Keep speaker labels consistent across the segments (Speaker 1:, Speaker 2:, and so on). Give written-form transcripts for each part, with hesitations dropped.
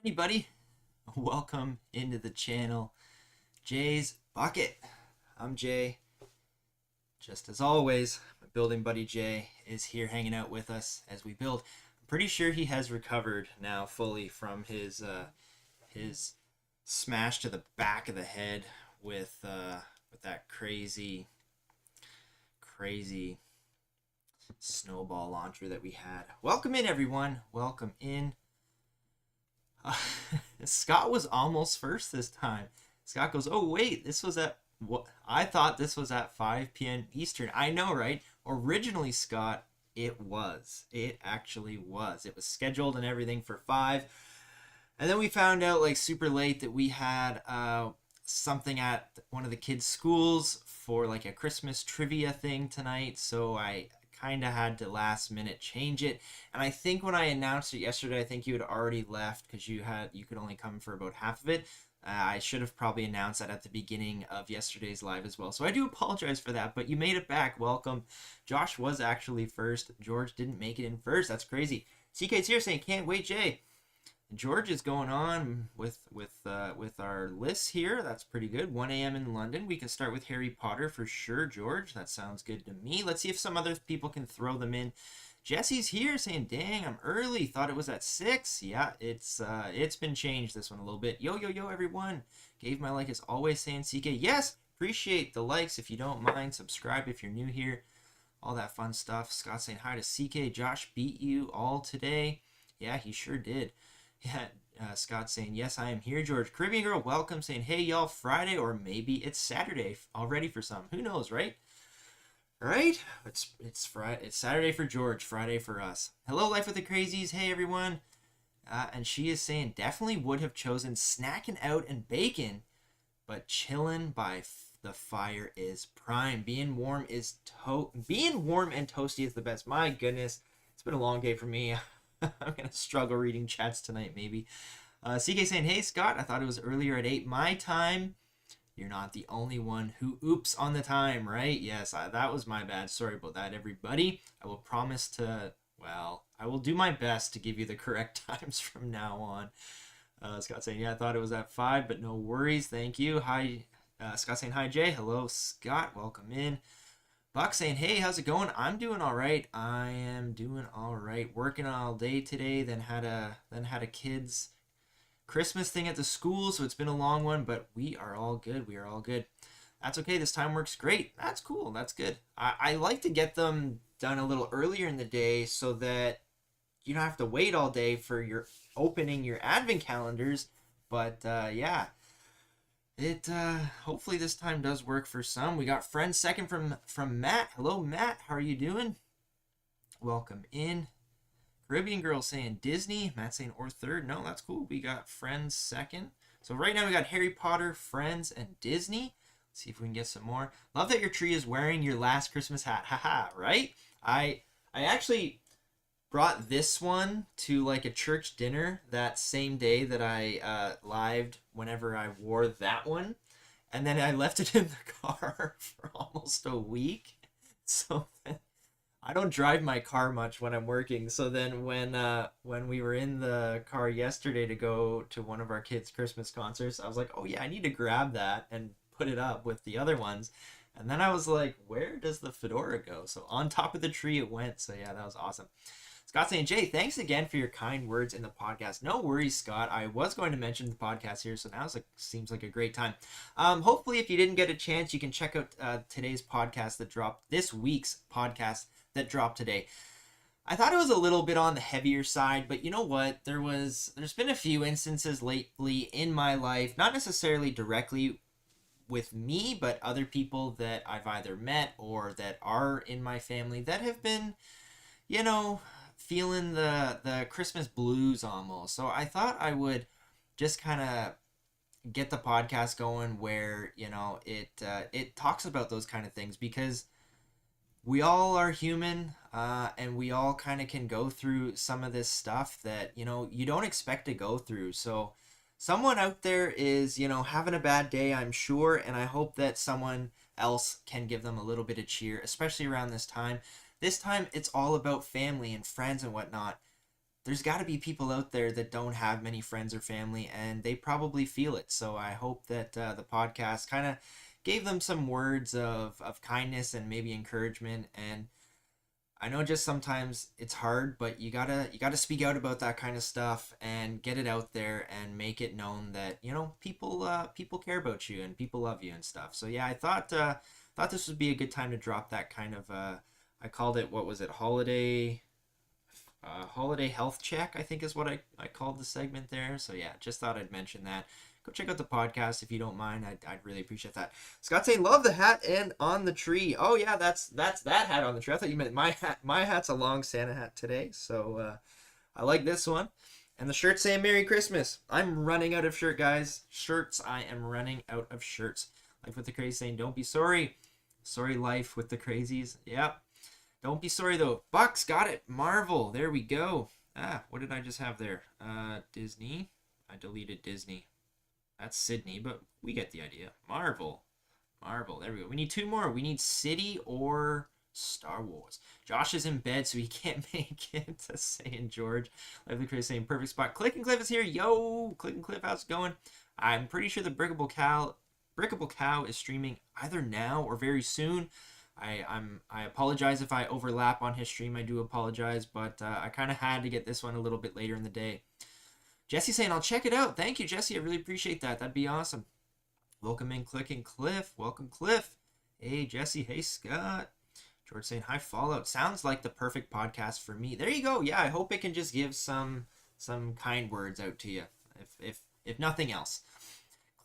Speaker 1: Anybody, welcome into the channel, Jay's Bucket. I'm Jay. Just as always, my building buddy Jay is here hanging out with us as we build. I'm pretty sure he has recovered now fully from his smash to the back of the head with that crazy snowball launcher that we had. Welcome in, everyone. Welcome in. Scott was almost first this time. Scott goes, "Oh wait, this was at what? I thought this was at 5 p.m. Eastern." I know, right? Originally, Scott, it was. It actually was. It was scheduled and everything for 5, and then we found out like super late that we had something at one of the kids' schools for like a Christmas trivia thing tonight. So I kind of had to last minute change it, and I think when I announced it yesterday, I think you had already left because you could only come for about half of it. I should have probably announced that at the beginning of yesterday's live as well, so I do apologize for that, but you made it back. Welcome. Josh was actually first. George didn't make it in first. That's crazy. CK's here saying can't wait, Jay. George is going on with our lists here. That's pretty good. 1 a.m. in London. We can start with Harry Potter for sure, George. That sounds good to me. Let's see if some other people can throw them in. Jesse's here saying, "Dang, I'm early. Thought it was at 6." Yeah, it's been changed this one a little bit. Yo, everyone. Gave my like as always saying CK. Yes, appreciate the likes if you don't mind. Subscribe if you're new here. All that fun stuff. Scott saying hi to CK. Josh beat you all today. Yeah, he sure did. Yeah, Scott saying, "Yes, I am here." George, Caribbean Girl, welcome, saying, "Hey, y'all, Friday, or maybe it's Saturday already for some. Who knows, right? Right? It's Friday. It's Saturday for George, Friday for us. Hello, Life with the Crazies. Hey, everyone. And she is saying, definitely would have chosen snacking out and bacon, but chilling by the fire is prime. Being warm and toasty is the best. My goodness, it's been a long day for me. I'm gonna struggle reading chats tonight, maybe. CK saying, "Hey Scott, I thought it was earlier at 8 my time." You're not the only one who oops on the time, right? Yes, that was my bad. Sorry about that, everybody. I will promise to, well, I will do my best to give you the correct times from now on. Scott saying, "Yeah, I thought it was at 5, but no worries. Thank you." Hi, Scott saying, "Hi Jay." Hello, Scott. Welcome in. Buck saying, "Hey, how's it going?" I'm doing all right. I am doing all right. Working all day today. Then had a kids Christmas thing at the school, so it's been a long one, but we are all good. We are all good. That's okay. This time works great. That's cool. That's good. I like to get them done a little earlier in the day so that you don't have to wait all day for your opening your advent calendars. But yeah. It hopefully this time does work for some. We got friends second from Matt. Hello Matt, how are you doing? Welcome in. Caribbean Girl saying Disney. Matt saying or third. No, that's cool. We got friends second. So right now we got Harry Potter, Friends, and Disney. Let's see if we can get some more. Love that your tree is wearing your last Christmas hat. Haha, right? I actually brought this one to like a church dinner that same day that I lived whenever I wore that one, and then I left it in the car for almost a week. So I don't drive my car much when I'm working. So then when we were in the car yesterday to go to one of our kids' Christmas concerts, I was like, "Oh yeah, I need to grab that and put it up with the other ones." And then I was like, "Where does the fedora go?" So on top of the tree it went. So yeah, that was awesome. Scott saying, "Jay, thanks again for your kind words in the podcast." No worries, Scott. I was going to mention the podcast here, so now it seems like a great time. Hopefully, if you didn't get a chance, you can check out today's podcast that dropped, this week's podcast that dropped today. I thought it was a little bit on the heavier side, but you know what? There's been a few instances lately in my life, not necessarily directly with me, but other people that I've either met or that are in my family that have been, you know, feeling the Christmas blues almost. So I thought I would just kind of get the podcast going where, you know, it talks about those kind of things, because we all are human, and we all kind of can go through some of this stuff that, you know, you don't expect to go through. So someone out there is, you know, having a bad day, I'm sure, and I hope that someone else can give them a little bit of cheer, especially around this time. This time, it's all about family and friends and whatnot. there's got to be people out there that don't have many friends or family, and they probably feel it. So I hope that the podcast kind of gave them some words of kindness and maybe encouragement. And I know just sometimes it's hard, but you gotta speak out about that kind of stuff and get it out there and make it known that people care about you and people love you and stuff. So yeah, I thought this would be a good time to drop that kind of I called it, what was it, holiday health check, I think is what I called the segment there. So yeah, just thought I'd mention that. Go check out the podcast if you don't mind. I'd really appreciate that. Scott saying, love the hat and on the tree. Oh yeah, that's that hat on the tree. I thought you meant my hat. My hat's a long Santa hat today, so I like this one. And the shirt saying Merry Christmas. I'm running out of shirt, guys. Shirts. I am running out of shirts. Life with the Crazy saying, don't be sorry. Sorry, life with the crazies. Yep. Don't be sorry though. Bucks got it. Marvel. There we go. What did I just have there? Disney. I deleted Disney. That's Sydney, but we get the idea. Marvel. There we go. We need two more. We need City or Star Wars. Josh is in bed, so he can't make it to saying George. Lively Chris saying perfect spot. Click and Cliff is here. Yo, Click and Cliff, how's it going? I'm pretty sure the Brickable Cow is streaming either now or very soon. I apologize if I overlap on his stream. I do apologize, but I kind of had to get this one a little bit later in the day. Jesse saying, I'll check it out. Thank you, Jesse. I really appreciate that. That'd be awesome. Welcome in, Click and Cliff. Welcome, Cliff. Hey, Jesse. Hey, Scott. George saying, hi, Fallout. Sounds like the perfect podcast for me. There you go. Yeah, I hope it can just give some kind words out to you, if nothing else.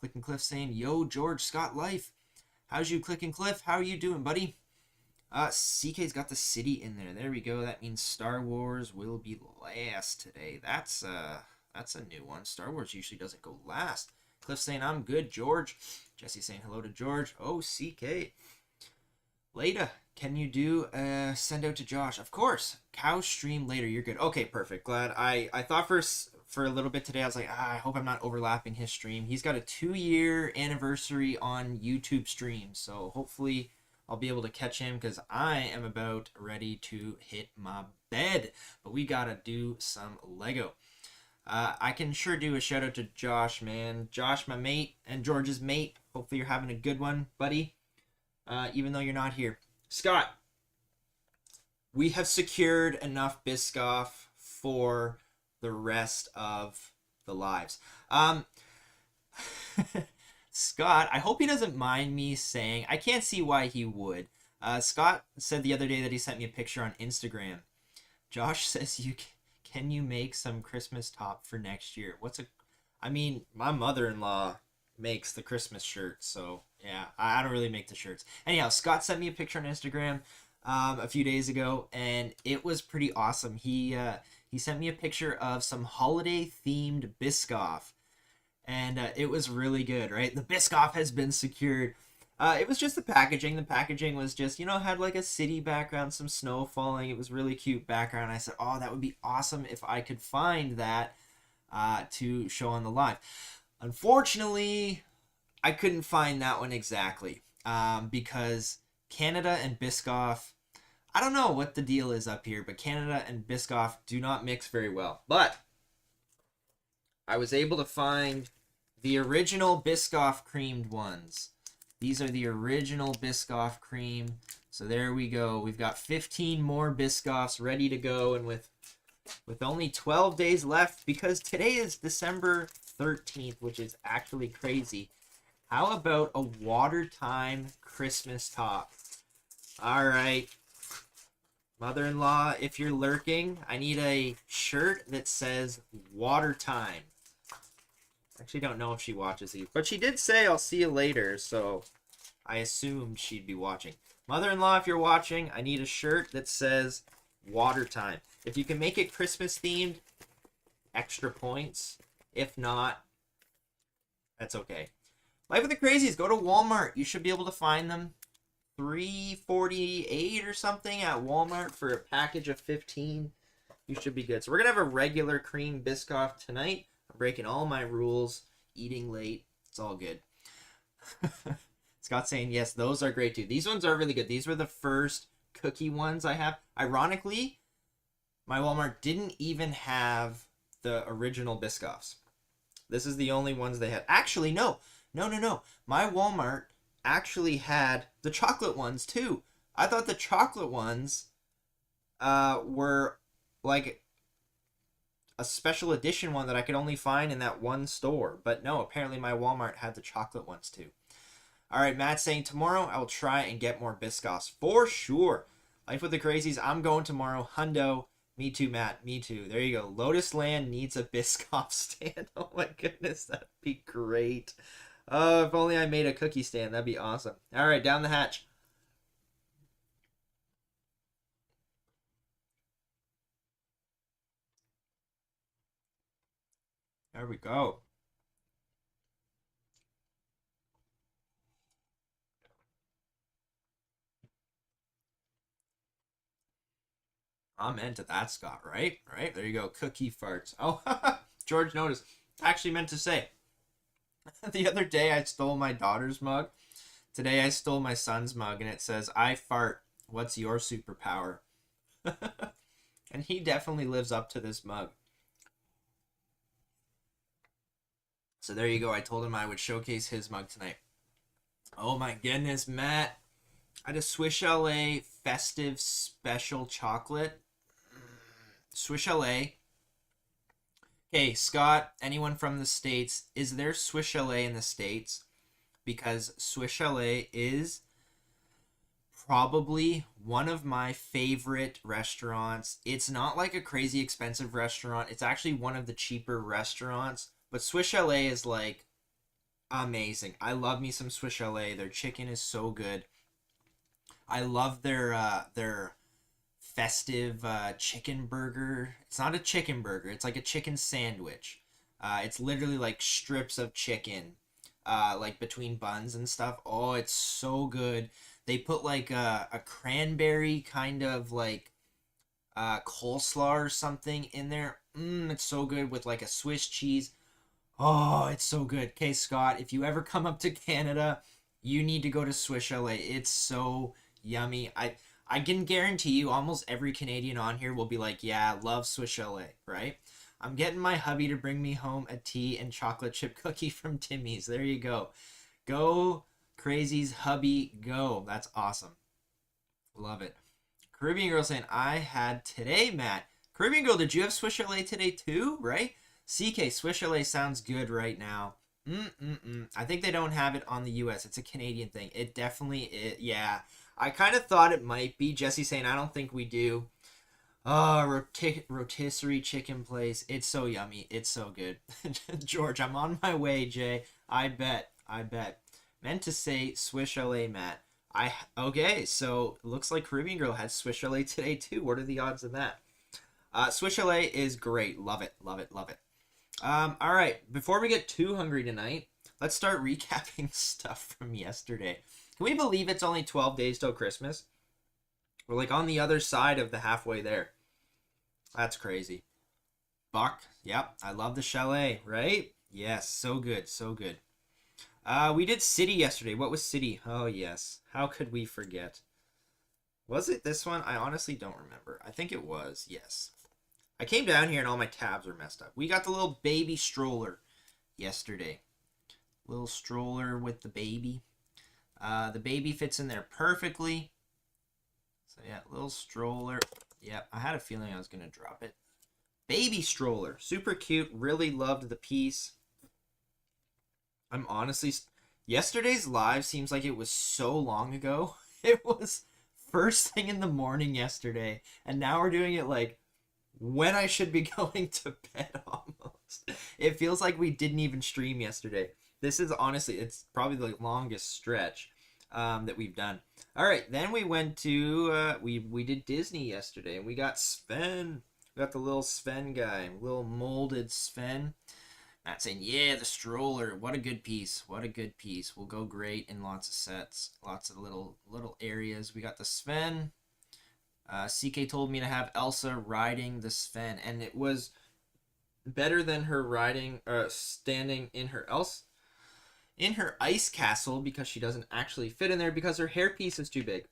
Speaker 1: Click and Cliff saying, yo, George, Scott, life. How's you, Click and Cliff? How are you doing, buddy? CK's got the city in there. There we go. That means Star Wars will be last today. That's a new one. Star Wars usually doesn't go last. Cliff saying, I'm good, George. Jesse saying hello to George. Oh, CK. Leda, can you do send out to Josh? Of course. Cow stream later. You're good. Okay, perfect. Glad. I thought for a little bit today, I was like, I hope I'm not overlapping his stream. He's got a 2-year anniversary on YouTube stream, so hopefully I'll be able to catch him because I am about ready to hit my bed. But we gotta do some Lego. I can sure do a shout out to Josh, man. Josh, my mate, and George's mate. Hopefully you're having a good one, buddy. Even though you're not here. Scott, we have secured enough Biscoff for the rest of the lives. Scott, I hope he doesn't mind me saying, I can't see why he would. Scott said the other day that he sent me a picture on Instagram. Josh says, can you make some Christmas top for next year? I mean, my mother-in-law makes the Christmas shirt, so yeah, I don't really make the shirts. Anyhow, Scott sent me a picture on Instagram a few days ago, and it was pretty awesome. He sent me a picture of some holiday-themed Biscoff, and it was really good, right? The Biscoff has been secured. It was just the packaging. The packaging was just, had like a city background, some snow falling. It was really cute background. I said, oh, that would be awesome if I could find that to show on the live. Unfortunately, I couldn't find that one exactly because Canada and Biscoff, I don't know what the deal is up here, but Canada and Biscoff do not mix very well. But I was able to find the original Biscoff creamed ones. These are the original Biscoff cream. So there we go. We've got 15 more Biscoffs ready to go, and with only 12 days left, because today is December 13th, which is actually crazy. How about a watertime Christmas top? All right. Mother-in-law, if you're lurking, I need a shirt that says watertime. Actually don't know if she watches these, but she did say I'll see you later, so I assumed she'd be watching. Mother-in-law, if you're watching, I need a shirt that says watertime. If you can make it Christmas themed, extra points. If not, that's okay. Life of the Crazies, go to Walmart. You should be able to find them. $3.48 or something at Walmart for a package of 15. You should be good. So we're gonna have a regular cream Biscoff tonight. I'm breaking all my rules, eating late. It's all good. Scott saying, yes, those are great too. These ones are really good. These were the first cookie ones I have. Ironically, My Walmart didn't even have the original Biscoffs. This is the only ones they had. Actually, no. No. My Walmart actually had the chocolate ones too. I thought the chocolate ones were like a special edition one that I could only find in that one store. But no, apparently my Walmart had the chocolate ones too. All right, Matt's saying tomorrow I will try and get more Biscoffs for sure. Life with the Crazies, I'm going tomorrow. Hundo. Me too, Matt. Me too. There you go. Lotus Land needs a Biscoff stand. Oh my goodness, that'd be great. Oh, if only I made a cookie stand. That'd be awesome. All right, down the hatch. There we go. Amen to that, Scott, right? Right? There you go. Cookie farts. Oh, George noticed. I actually meant to say, the other day I stole my daughter's mug. Today I stole my son's mug, and it says, I fart. What's your superpower? And he definitely lives up to this mug. So there you go. I told him I would showcase his mug tonight. Oh my goodness, Matt. I had a Swiss Chalet festive special chocolate. Swiss Chalet. Okay, Scott, anyone from the States, is there Swiss Chalet in the States? Because Swiss Chalet is probably one of my favorite restaurants. It's not like a crazy expensive restaurant. It's actually one of the cheaper restaurants. But Swiss Chalet is like amazing. I love me some Swiss Chalet. Their chicken is so good. I love their festive chicken burger. It's not a chicken burger. It's like a chicken sandwich. It's literally like strips of chicken, like between buns and stuff. Oh, it's so good. They put like a cranberry kind of like coleslaw or something in there. It's so good with like a Swiss cheese. Oh, it's so good. Okay, Scott, if you ever come up to Canada, you need to go to Swiss Chalet. It's so yummy. I can guarantee you almost every Canadian on here will be like, yeah, love Swiss Chalet, right? I'm getting my hubby to bring me home a tea and chocolate chip cookie from Timmy's. There you go. Go, Crazy's hubby, go. That's awesome. Love it. Caribbean Girl saying, I had today, Matt. Caribbean Girl, did you have Swiss Chalet today too, right? CK, Swiss Chalet sounds good right now. I think they don't have it on the US. It's a Canadian thing. It definitely is. Yeah. I kind of thought it might be. Jesse saying, I don't think we do. Oh, rotisserie chicken place. It's so yummy. It's so good. George, I'm on my way, Jay. I bet. Meant to say Swiss Chalet, Matt. Okay, so looks like Caribbean Girl had Swiss Chalet today too. What are the odds of that? Swiss Chalet is great. Love it. All right. Before we get too hungry tonight, let's start recapping stuff from yesterday. Can we believe it's only 12 days till Christmas? We're like on the other side of the halfway there. That's crazy. Buck. Yep. I love the chalet, right? Yes. So good. We did City yesterday. What was City? Oh, yes. How could we forget? Was it this one? I honestly don't remember. I think it was. Yes. I came down here and all my tabs were messed up. We got the little baby stroller yesterday. Little stroller with the baby. The baby fits in there perfectly. So yeah, little stroller. Yeah, I had a feeling I was going to drop it. Baby stroller. Super cute. Really loved the piece. I'm honestly... Yesterday's live seems like it was so long ago. It was first thing in the morning yesterday. And now we're doing it like when I should be going to bed almost. It feels like we didn't even stream yesterday. This is honestly, it's probably the longest stretch that we've done. All right, then we went to, we did Disney yesterday, and we got Sven. We got the little Sven guy, little molded Sven. Matt saying, yeah, the stroller. What a good piece. Will go great in lots of sets, lots of little areas. We got the Sven. CK told me to have Elsa riding the Sven, and it was better than her riding, standing in her ice castle, because she doesn't actually fit in there because her hairpiece is too big.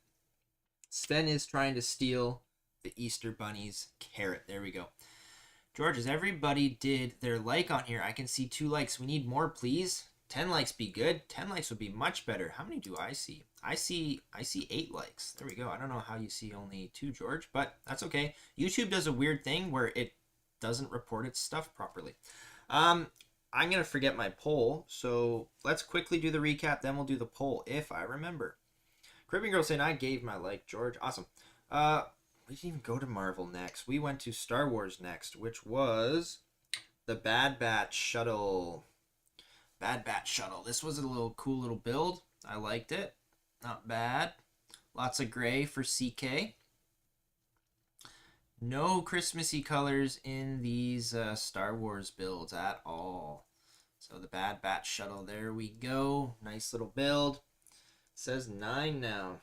Speaker 1: Sven is trying to steal the Easter Bunny's carrot. There we go. George, as everybody did their like on here, I can see 2 likes. We need more, please. 10 likes be good. 10 likes would be much better. How many do I see? I see 8 likes. There we go. I don't know how you see only 2, George, but that's okay. YouTube does a weird thing where it doesn't report its stuff properly. I'm going to forget my poll, so let's quickly do the recap, then we'll do the poll if I remember. Cripping Girl saying I gave my like, George. Awesome. We didn't even go to Marvel next. We went to Star Wars next, which was the Bad Batch Shuttle. Bad Batch Shuttle. This was a cool little build. I liked it. Not bad. Lots of gray for CK. No Christmassy colors in these Star Wars builds at all. So the Bad Batch Shuttle, there we go. Nice little build. It says 9 now.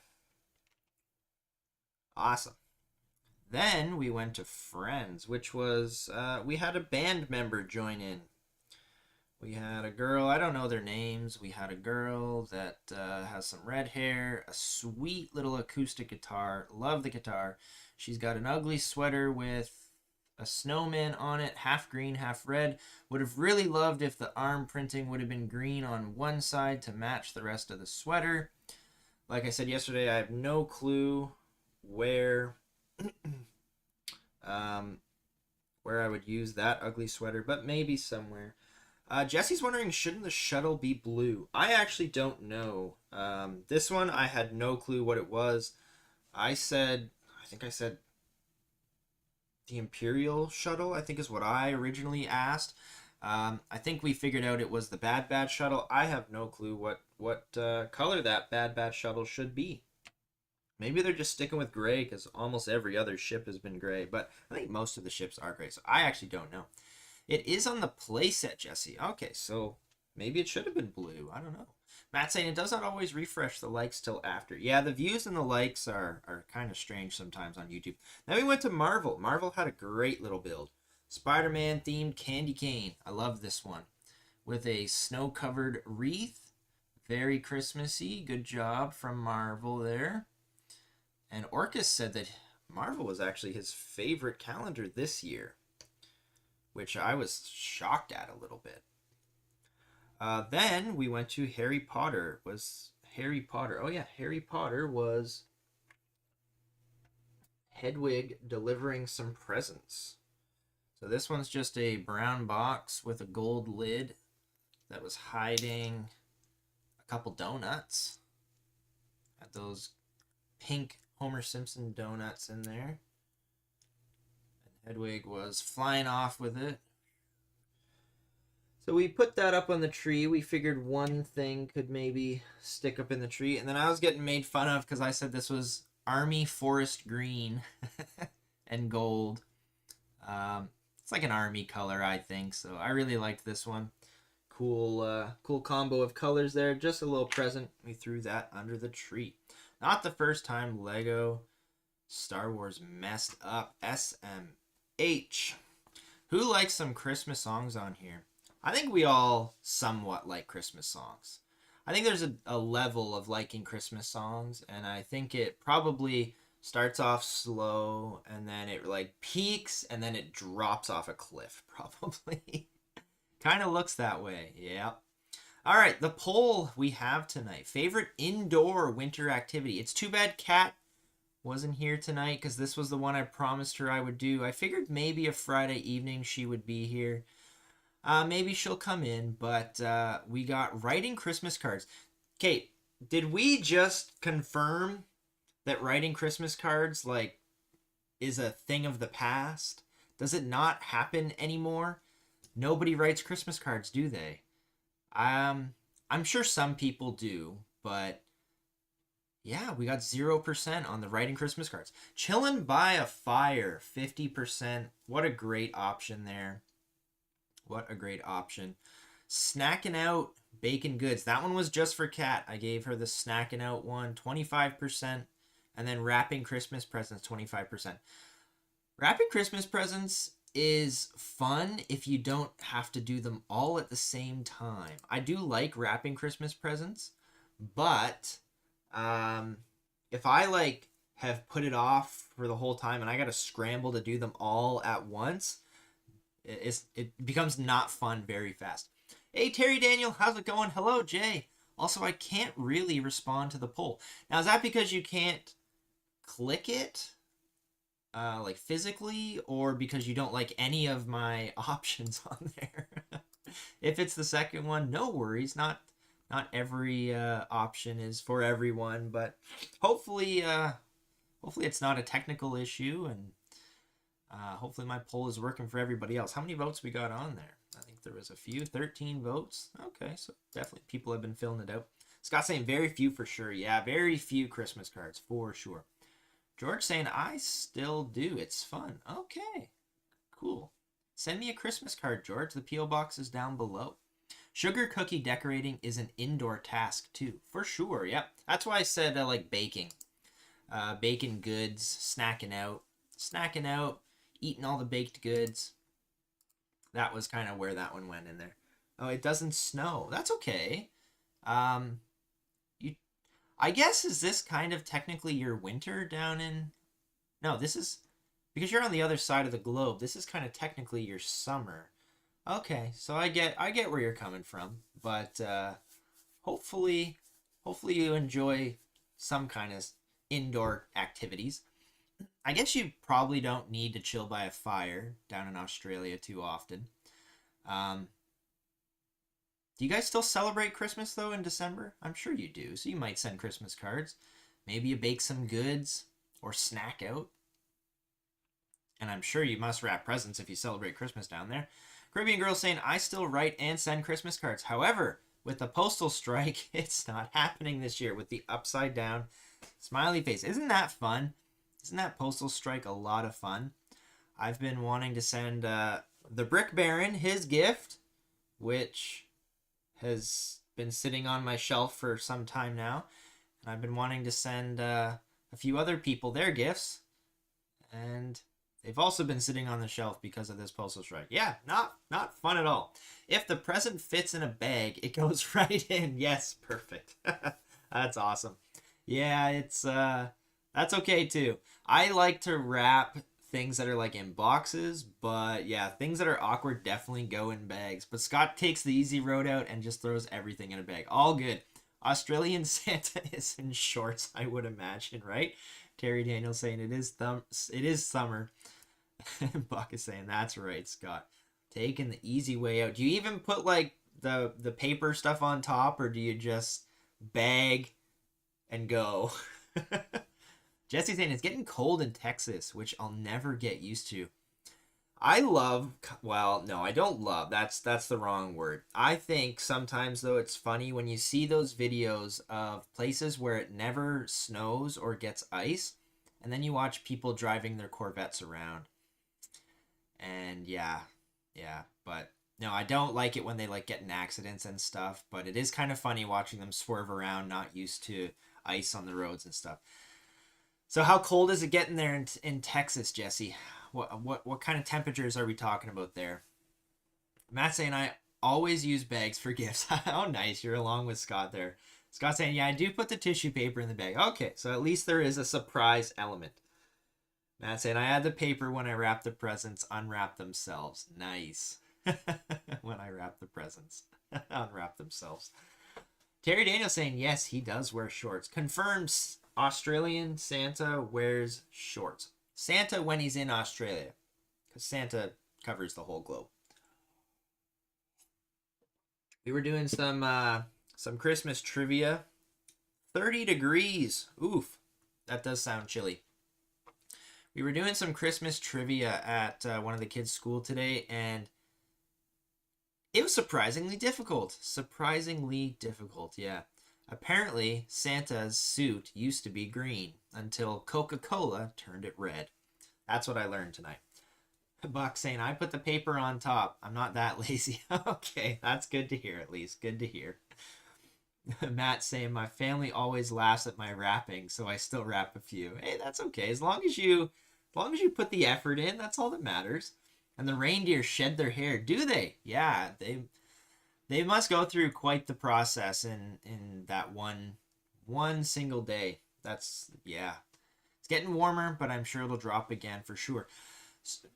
Speaker 1: Awesome. Then we went to Friends, which was, we had a band member join in. We had a girl, I don't know their names. We had a girl that has some red hair, a sweet little acoustic guitar. Love the guitar. She's got an ugly sweater with a snowman on it, half green, half red. Would have really loved if the arm printing would have been green on one side to match the rest of the sweater. Like I said yesterday, I have no clue where where I would use that ugly sweater, but maybe somewhere. Jesse's wondering, shouldn't the shuttle be blue? I actually don't know. This one, I had no clue what it was. I think I said the Imperial shuttle, I think is what I originally asked. I think we figured out it was the Bad Batch shuttle. I have no clue what color that Bad Batch shuttle should be. Maybe they're just sticking with gray because almost every other ship has been gray, but I think most of the ships are gray, so I actually don't know. It is on the playset, Jesse. Okay, so maybe it should have been blue. I don't know. Matt saying it does not always refresh the likes till after. Yeah, the views and the likes are kind of strange sometimes on YouTube. Then we went to Marvel. Marvel had a great little build. Spider-Man themed candy cane. I love this one. With a snow-covered wreath. Very Christmassy. Good job from Marvel there. And Orcus said that Marvel was actually his favorite calendar this year, which I was shocked at a little bit. Then we went to Harry Potter. Oh yeah, Harry Potter was Hedwig delivering some presents. So this one's just a brown box with a gold lid that was hiding a couple donuts. Had those pink Homer Simpson donuts in there. And Hedwig was flying off with it. So we put that up on the tree. We figured one thing could maybe stick up in the tree. And then I was getting made fun of because I said this was Army Forest Green and gold. It's like an army color, I think. So I really liked this one. Cool combo of colors there. Just a little present. We threw that under the tree. Not the first time Lego Star Wars messed up. SMH. Who likes some Christmas songs on here? I think we all somewhat like Christmas songs. I think there's a level of liking Christmas songs, and I think it probably starts off slow, and then it like peaks, and then it drops off a cliff, probably. Kind of looks that way, yeah. All right, the poll we have tonight. Favorite indoor winter activity. It's too bad Kat wasn't here tonight, because this was the one I promised her I would do. I figured maybe a Friday evening she would be here. Maybe she'll come in, but we got writing Christmas cards. Kate, did we just confirm that writing Christmas cards, like, is a thing of the past? Does it not happen anymore? Nobody writes Christmas cards, do they? I'm sure some people do, but yeah, we got 0% on the writing Christmas cards. Chillin' by a fire, 50%. What a great option there. What a great option. Snacking out bacon goods. That one was just for Kat. I gave her the snacking out one, 25%. And then wrapping Christmas presents, 25%. Wrapping Christmas presents is fun if you don't have to do them all at the same time. I do like wrapping Christmas presents, but if I like have put it off for the whole time and I got to scramble to do them all at once, it becomes not fun very fast. Hey, Terry Daniel, how's it going? Hello, Jay. Also, I can't really respond to the poll. Now, is that because you can't click it, like physically, or because you don't like any of my options on there? If it's the second one, no worries. Not every option is for everyone, but hopefully it's not a technical issue, and hopefully my poll is working for everybody else. How many votes we got on there? I think there was a few. 13 votes. Okay, so definitely people have been filling it out. Scott saying very few for sure. Yeah, very few Christmas cards for sure. George saying I still do. It's fun. Okay, cool. Send me a Christmas card, George. The P.O. box is down below. Sugar cookie decorating is an indoor task too, for sure. Yep, that's why I said I like baking. Baking goods, snacking out, eating all the baked goods. That was kind of where that one went in there. Oh, it doesn't snow. That's okay. I guess, is this kind of technically your winter down in... No, this is... Because you're on the other side of the globe, this is kind of technically your summer. Okay, so I get where you're coming from. But hopefully you enjoy some kind of indoor activities. I guess you probably don't need to chill by a fire down in Australia too often. Do you guys still celebrate Christmas, though, in December? I'm sure you do, so you might send Christmas cards. Maybe you bake some goods or snack out. And I'm sure you must wrap presents if you celebrate Christmas down there. Caribbean Girl saying, I still write and send Christmas cards. However, with the postal strike, it's not happening this year with the upside down smiley face. Isn't that fun? Isn't that postal strike a lot of fun? I've been wanting to send the Brick Baron his gift, which has been sitting on my shelf for some time now. And I've been wanting to send a few other people their gifts. And they've also been sitting on the shelf because of this postal strike. Yeah, not fun at all. If the present fits in a bag, it goes right in. Yes, perfect. That's awesome. Yeah, it's that's okay too. I like to wrap things that are like in boxes, but yeah, things that are awkward definitely go in bags. But Scott takes the easy road out and just throws everything in a bag. All good. Australian Santa is in shorts, I would imagine, right? Terry Daniel saying it is summer. Buck is saying that's right, Scott. Taking the easy way out. Do you even put like the paper stuff on top, or do you just bag and go? Jesse saying it's getting cold in Texas, which I'll never get used to. Well, no, I don't love. That's the wrong word. I think sometimes though it's funny when you see those videos of places where it never snows or gets ice, and then you watch people driving their Corvettes around. And yeah, but no, I don't like it when they like get in accidents and stuff, but it is kind of funny watching them swerve around, not used to ice on the roads and stuff. So how cold is it getting there in Texas, Jesse? What kind of temperatures are we talking about there? Matt saying I always use bags for gifts. Oh, nice. You're along with Scott there. Scott saying, yeah, I do put the tissue paper in the bag. Okay, so at least there is a surprise element. Matt saying, I add the paper when I wrap the presents, unwrap themselves. Nice. When I wrap the presents, unwrap themselves. Terry Daniel saying, yes, he does wear shorts. Confirms Australian Santa wears shorts. Santa when he's in Australia, because Santa covers the whole globe. We were doing some Christmas trivia. 30 degrees. Oof, that does sound chilly. We were doing some Christmas trivia at one of the kids' school today, and it was surprisingly difficult. Surprisingly difficult, yeah. Apparently, Santa's suit used to be green until Coca-Cola turned it red. That's what I learned tonight. Buck saying, I put the paper on top. I'm not that lazy. Okay, that's good to hear at least. Good to hear. Matt saying, my family always laughs at my wrapping, so I still wrap a few. Hey, that's okay. As long as you put the effort in, that's all that matters. And the reindeer shed their hair. Do they? Yeah, they must go through quite the process in that one single day. That's, yeah. It's getting warmer, but I'm sure it'll drop again for sure.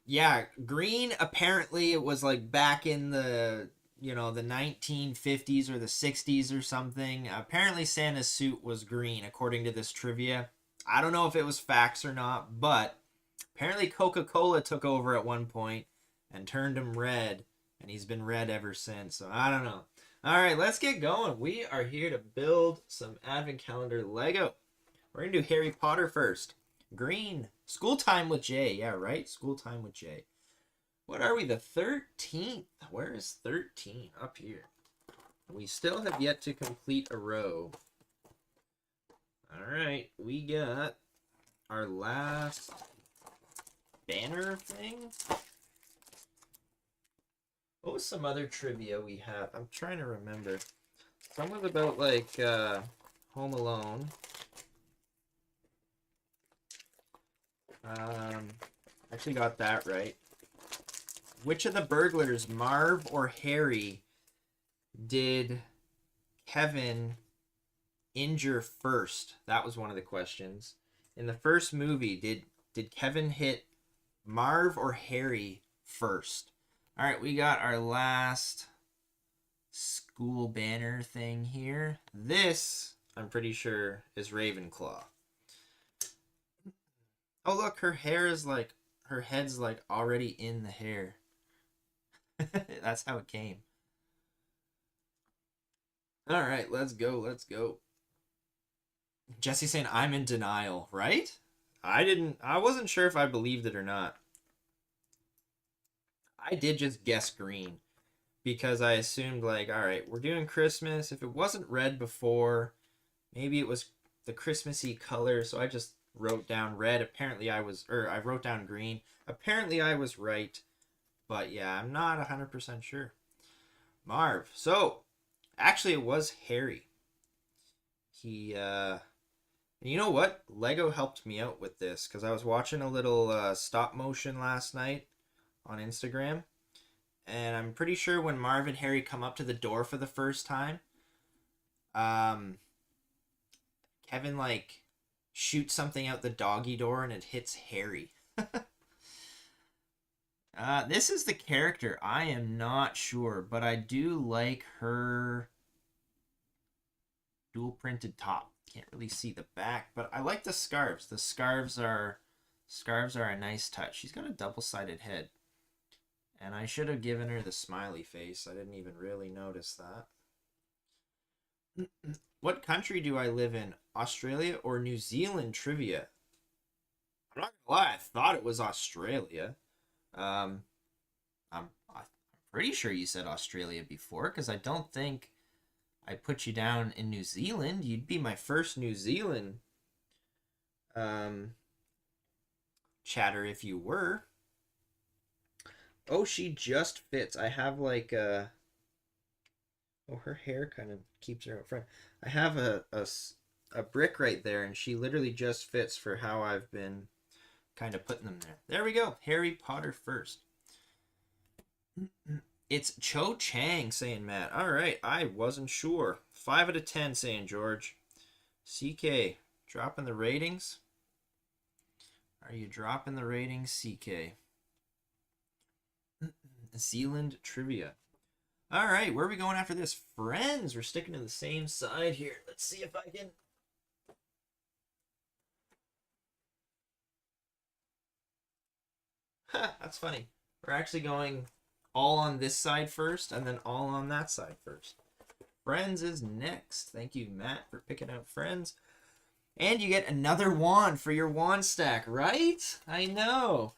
Speaker 1: Yeah, green, apparently it was like back in the, you know, the 1950s or the 60s or something. Apparently Santa's suit was green, according to this trivia. I don't know if it was facts or not, but apparently Coca-Cola took over at one point and turned him red, and he's been red ever since. So I don't know. All right, let's get going. We are here to build some advent calendar Lego. We're going to do Harry Potter first. Green. School time with Jay. Yeah, right? School time with Jay. What are we? The 13th. Where is 13? Up here. We still have yet to complete a row. All right. We got our last banner thing. What was some other trivia we have? I'm trying to remember. Some was about, like, Home Alone. Actually got that right. Which of the burglars, Marv or Harry, did Kevin injure first? That was one of the questions. In the first movie, did Kevin hit Marv or Harry first? All right, we got our last school banner thing here. This, I'm pretty sure, is Ravenclaw. Oh, look, her hair is like, her head's like already in the hair. That's how it came. All right, let's go, let's go. Jesse's saying I'm in denial, right? I wasn't sure if I believed it or not. I did just guess green because I assumed, like, all right, we're doing Christmas. If it wasn't red before, maybe it was the Christmassy color, so I just wrote down red. Apparently I wrote down green. Apparently I was right. But yeah, I'm not 100% sure. Marv. So, actually it was Harry. He, you know what? Lego helped me out with this because I was watching a little stop motion last night on Instagram. And I'm pretty sure when Marv and Harry come up to the door for the first time, Kevin, like, shoots something out the doggy door and it hits Harry. This is the character. I am not sure, but I do like her dual printed top. Can't really see the back, but I like the scarves. The scarves are a nice touch. She's got a double-sided head. And I should have given her the smiley face. I didn't even really notice that. What country do I live in? Australia or New Zealand trivia? I'm not gonna lie, I thought it was Australia. I'm pretty sure you said Australia before, because I don't think I put you down in New Zealand. You'd be my first New Zealand chatter if you were. Oh, she just fits. I have like a... Oh, her hair kind of keeps her up front. I have a brick right there, and she literally just fits for how I've been kind of putting them there. There we go. Harry Potter first. It's Cho Chang saying Matt. All right, I wasn't sure. 5 out of 10 saying George. CK, dropping the ratings. Are you dropping the ratings, CK? Zealand trivia. All right, where are we going after this? Friends. We're sticking to the same side here. Let's see if I can... That's funny. We're actually going all on this side first and then all on that side first. Friends is next. Thank you, Matt, for picking out Friends. And you get another wand for your wand stack, right? I know.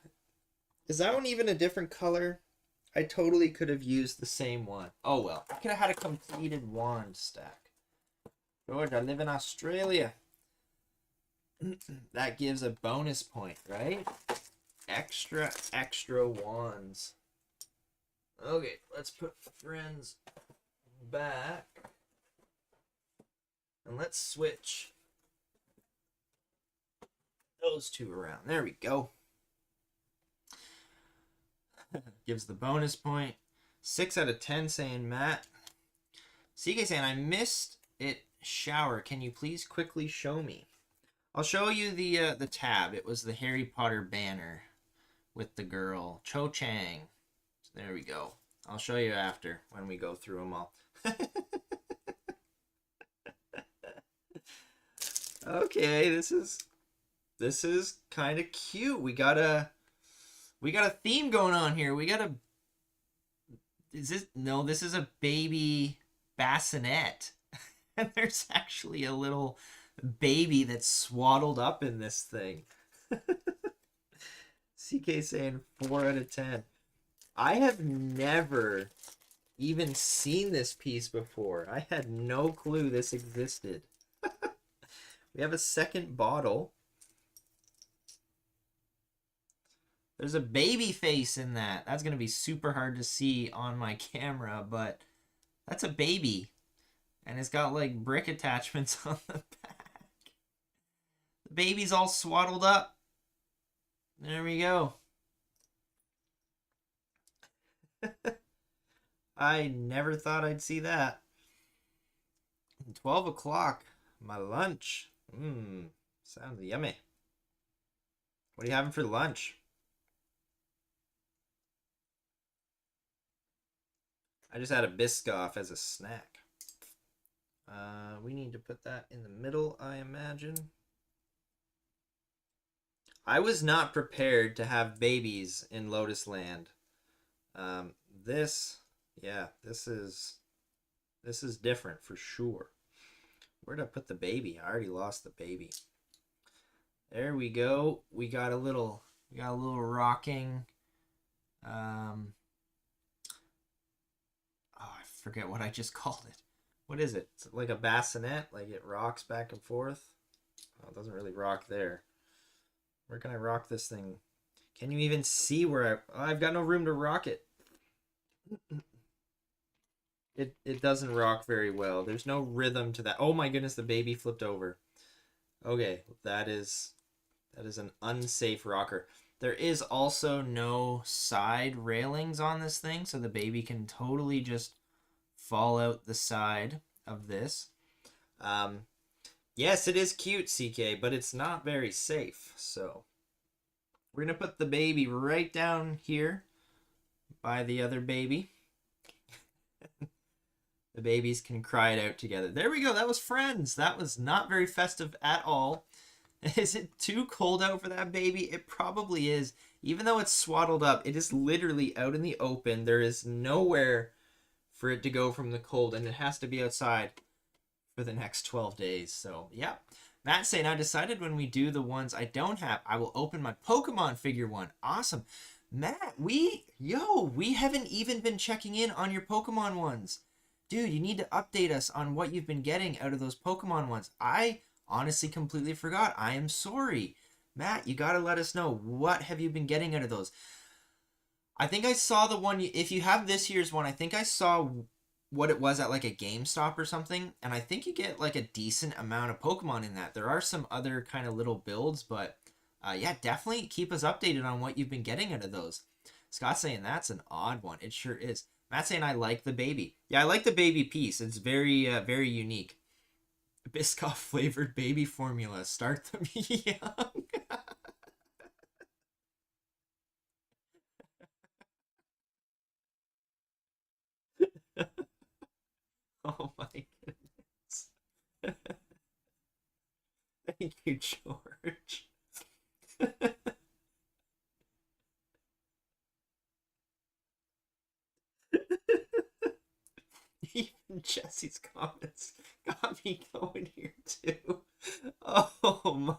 Speaker 1: Is that one even a different color? I totally could have used the same one. Oh well. I could have had a completed wand stack. George, I live in Australia. That gives a bonus point, right? Extra wands. Okay, let's put Friends back. And let's switch those two around. There we go. Gives the bonus point. 6 out of 10 saying Matt. CK saying, I missed it shower. Can you please quickly show me? I'll show you the tab. It was the Harry Potter banner with the girl Cho Chang. So there we go. I'll show you after when we go through them all. Okay, this is kind of cute. We got a theme going on here. We got a this is a baby bassinet. And there's actually a little baby that's swaddled up in this thing. CK saying 4 out of 10. I have never even seen this piece before. I had no clue this existed. We have a second bottle. There's a baby face in that. That's going to be super hard to see on my camera, but that's a baby. And it's got like brick attachments on the back. The baby's all swaddled up. There we go. I never thought I'd see that. 12 o'clock, my lunch. Sounds yummy. What are you having for lunch? I just had a Biscoff as a snack. We need to put that in the middle, I imagine. I was not prepared to have babies in Lotus Land. This is different for sure. Where'd I put the baby? I already lost the baby. There we go. We got a little rocking. I forget what I just called it. What is it? It's like a bassinet, like it rocks back and forth. Oh, it doesn't really rock there. Where can I rock this thing? Can you even see where I've got no room to rock it. It doesn't rock very well. There's no rhythm to that. Oh my goodness, the baby flipped over. Okay, that is an unsafe rocker. There is also no side railings on this thing, so the baby can totally just fall out the side of this. Yes, it is cute, CK, but it's not very safe. So we're going to put the baby right down here by the other baby. The babies can cry it out together. There we go. That was Friends. That was not very festive at all. Is it too cold out for that baby? It probably is. Even though it's swaddled up, it is literally out in the open. There is nowhere for it to go from the cold, and it has to be outside for the next 12 days. So, yeah. Matt's saying, I decided when we do the ones I don't have, I will open my Pokemon figure one. Awesome. Matt, we haven't even been checking in on your Pokemon ones. Dude, you need to update us on what you've been getting out of those Pokemon ones. I honestly completely forgot. I am sorry. Matt, you got to let us know. What have you been getting out of those? I think I saw the one, if you have this year's one, I think I saw what it was at like a GameStop or something. And I think you get like a decent amount of Pokemon in that. There are some other kind of little builds, but yeah, definitely keep us updated on what you've been getting out of those. Scott's saying that's an odd one. It sure is. Matt's saying I like the baby. Yeah, I like the baby piece. It's very, very unique. Biscoff flavored baby formula. Start them young. Oh my goodness. Thank you, George. Even Jesse's comments got me going here too. Oh my.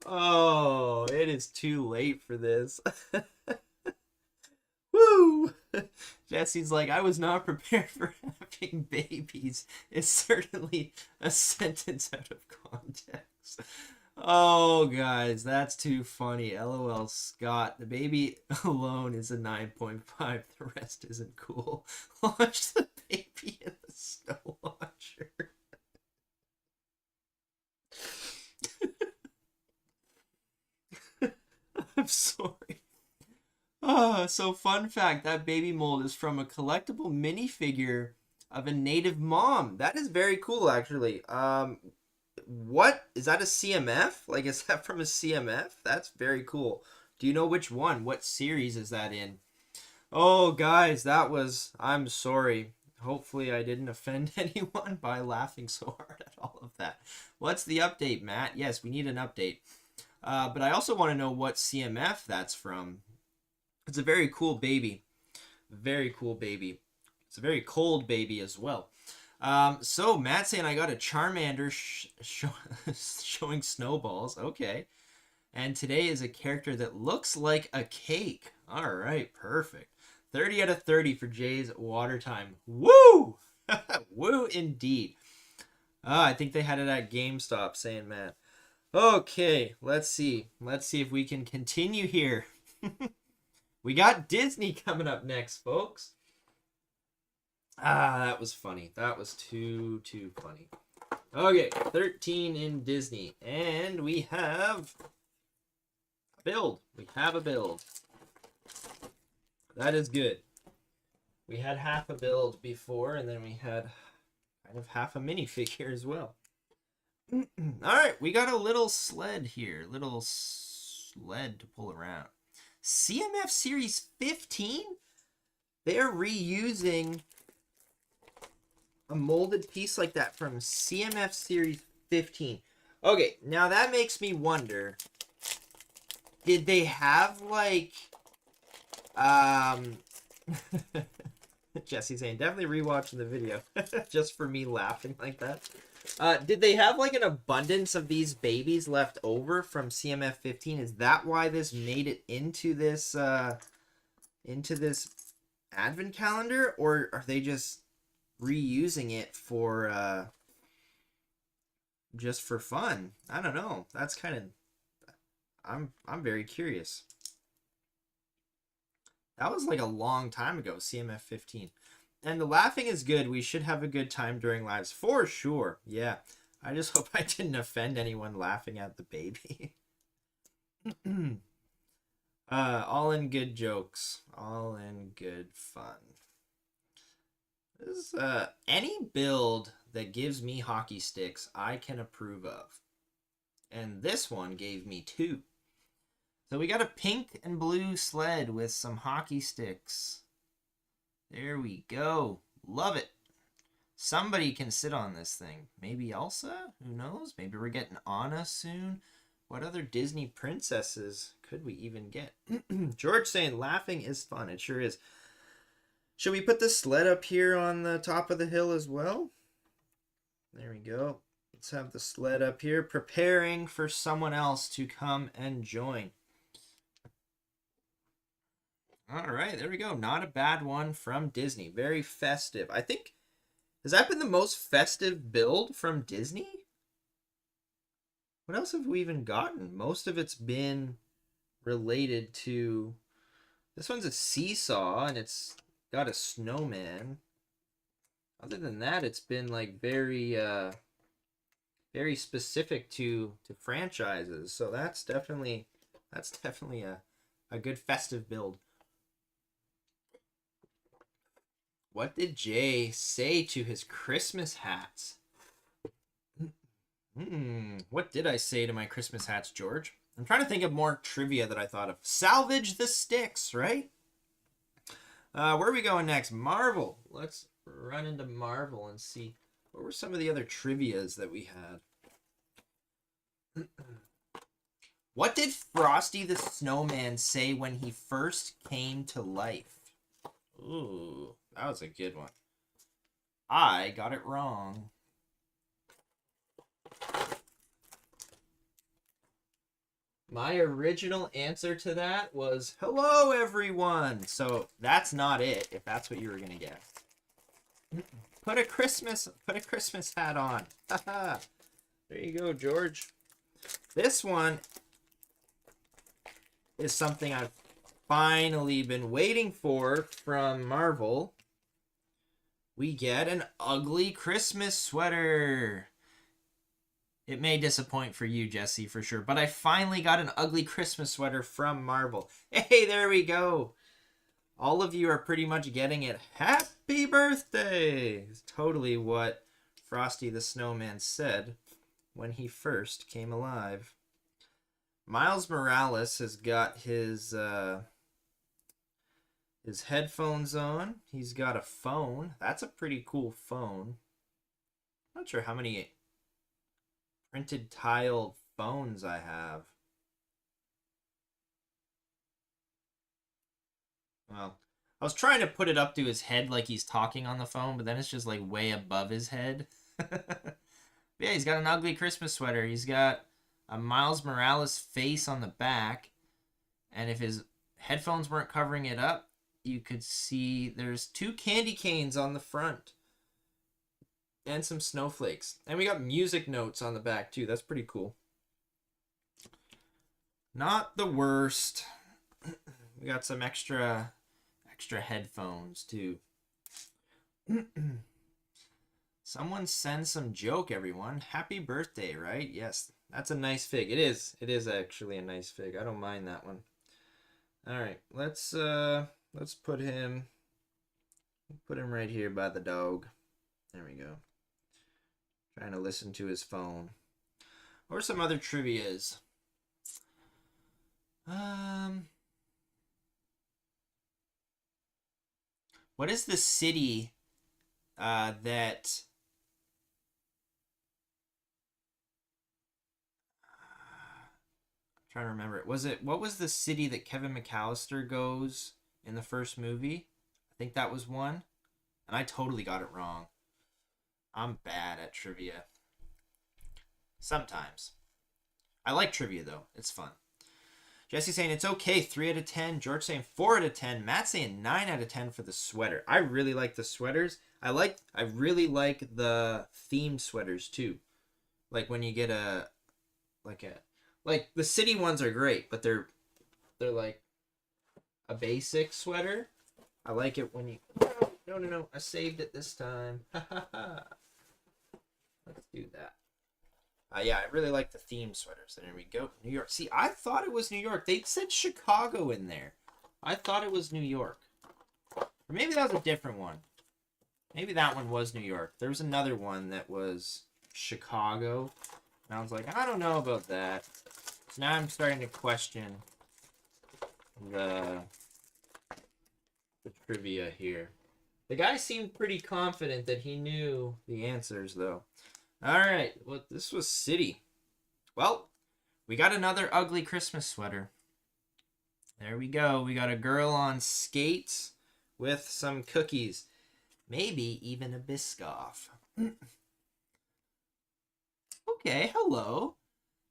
Speaker 1: Oh, it is too late for this. Woo! Jesse's like, I was not prepared for having babies. It's certainly a sentence out of context. Oh, guys, that's too funny. LOL, Scott. The baby alone is a 9.5. The rest isn't cool. Launch the baby in the snow launcher. I'm sorry. So fun fact, that baby mold is from a collectible minifigure of a native mom. That is very cool, actually. What is that, a CMF? Like, is that from a CMF? That's very cool. Do you know which one? What series is that in? Oh, guys, I'm sorry. Hopefully I didn't offend anyone by laughing so hard at all of that. What's the update, Matt? Yes, we need an update. But I also want to know what CMF that's from. It's a very cool baby. Very cool baby. It's a very cold baby as well. So Matt saying I got a Charmander showing snowballs. Okay. And today is a character that looks like a cake. All right, perfect. 30 out of 30 for Jay's water time. Woo! Woo indeed. I think they had it at GameStop, saying Matt. Okay, let's see. Let's see if we can continue here. We got Disney coming up next, folks. That was funny. That was too funny. Okay, 13 in Disney. And we have a build. We have a build. That is good. We had half a build before, and then we had kind of half a minifigure as well. All right, we got a little sled here. Little sled to pull around. CMF Series 15? They're reusing a molded piece like that from CMF Series 15. Okay, now that makes me wonder, did they have like Jesse saying definitely rewatching the video just for me laughing like that. Did they have like an abundance of these babies left over from CMF 15? Is that why this made it into this advent calendar, or are they just reusing it for just for fun? I don't know. That's kind of I'm very curious. That was like a long time ago, CMF 15. And the laughing is good. We should have a good time during lives. For sure. Yeah. I just hope I didn't offend anyone laughing at the baby. All in good jokes. All in good fun. This any build that gives me hockey sticks, I can approve of. And this one gave me 2. So we got a pink and blue sled with some hockey sticks. There we go. Love it. Somebody can sit on this thing. Maybe Elsa? Who knows? Maybe we're getting Anna soon. What other Disney princesses could we even get? George saying laughing is fun. It sure is. Should we put the sled up here on the top of the hill as well? There we go. Let's have the sled up here, preparing for someone else to come and join. All right, there we go. Not a bad one from Disney. Very festive. I think, has that been the most festive build from Disney? What else have we even gotten? Most of it's been related to... This one's a seesaw, and it's got a snowman. Other than that, it's been like very specific to franchises. So that's definitely a good festive build. What did Jay say to his Christmas hats? What did I say to my Christmas hats, George? I'm trying to think of more trivia that I thought of. Salvage the sticks, right? Where are we going next? Marvel. Let's run into Marvel and see what were some of the other trivias that we had. What did Frosty the Snowman say when he first came to life? Ooh, that was a good one. I got it wrong. My original answer to that was, hello, everyone. So that's not it, if that's what you were going to guess. Put a Christmas hat on. Haha. There you go, George. This one is something I've finally been waiting for from Marvel. We get an ugly Christmas sweater. It may disappoint for you, Jesse, for sure. But I finally got an ugly Christmas sweater from Marvel. Hey, there we go. All of you are pretty much getting it. Happy birthday! It's totally what Frosty the Snowman said when he first came alive. Miles Morales has got his headphones on. He's got a phone. That's a pretty cool phone. Not sure how many printed tiled phones I have. Well, I was trying to put it up to his head like he's talking on the phone, but then it's just like way above his head. Yeah, he's got an ugly Christmas sweater. He's got a Miles Morales face on the back. And if his headphones weren't covering it up, you could see there's 2 candy canes on the front. And some snowflakes. And we got music notes on the back too. That's pretty cool. Not the worst. We got some extra headphones too. Someone send some joke, everyone. Happy birthday, right? Yes, that's a nice fig. It is. It is actually a nice fig. I don't mind that one. All right, let's put him right here by the dog. There we go. Trying to listen to his phone. Or some other trivias. What is the city that I'm trying to remember it. What was the city that Kevin McAllister goes in the first movie? I think that was one. And I totally got it wrong. I'm bad at trivia. Sometimes. I like trivia though. It's fun. Jesse saying it's okay, 3 out of 10. George saying 4 out of 10. Matt saying 9 out of 10 for the sweater. I really like the sweaters. I really like the themed sweaters too. Like when you get like the city ones are great, but they're like a basic sweater. I like it when you No. I saved it this time. Let's do that. Yeah, I really like the theme sweaters. There we go. New York. See, I thought it was New York. They said Chicago in there. I thought it was New York. Or maybe that was a different one. Maybe that one was New York. There was another one that was Chicago. And I was like, I don't know about that. So now I'm starting to question the trivia here. The guy seemed pretty confident that he knew the answers, though. All right, well, this was city. Well, we got another ugly Christmas sweater. There we go. We got a girl on skates with some cookies. Maybe even a Biscoff. Okay, hello.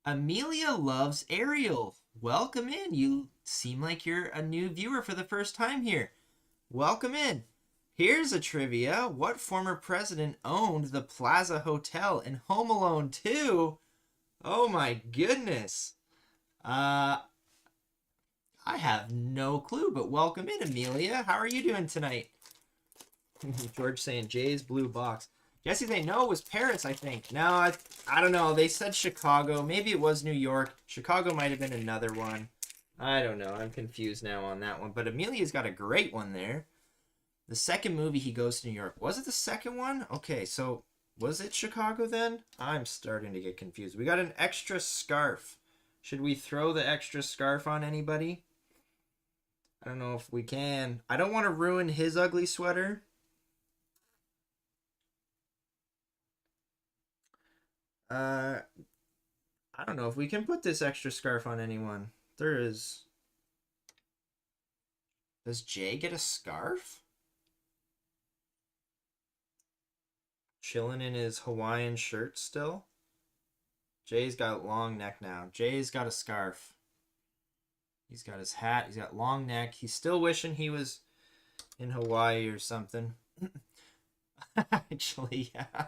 Speaker 1: Amelia loves Ariel. Welcome in. You seem like you're a new viewer for the first time here. Welcome in. Here's a trivia. What former president owned the Plaza Hotel in Home Alone 2? Oh my goodness. I have no clue, but welcome in, Amelia. How are you doing tonight? George saying Jay's blue box. Jesse saying no, it was Paris, I think. No, I don't know. They said Chicago. Maybe it was New York. Chicago might have been another one. I don't know. I'm confused now on that one. But Amelia's got a great one there. The second movie he goes to New York. Was it the second one? Okay, so was it Chicago then? I'm starting to get confused. We got an extra scarf. Should we throw the extra scarf on anybody? I don't know if we can. I don't want to ruin his ugly sweater. I don't know if we can put this extra scarf on anyone. Does Jay get a scarf? Chilling in his Hawaiian shirt still. Jay's got a long neck now. Jay's got a scarf. He's got his hat. He's got long neck. He's still wishing he was in Hawaii or something. Actually, yeah.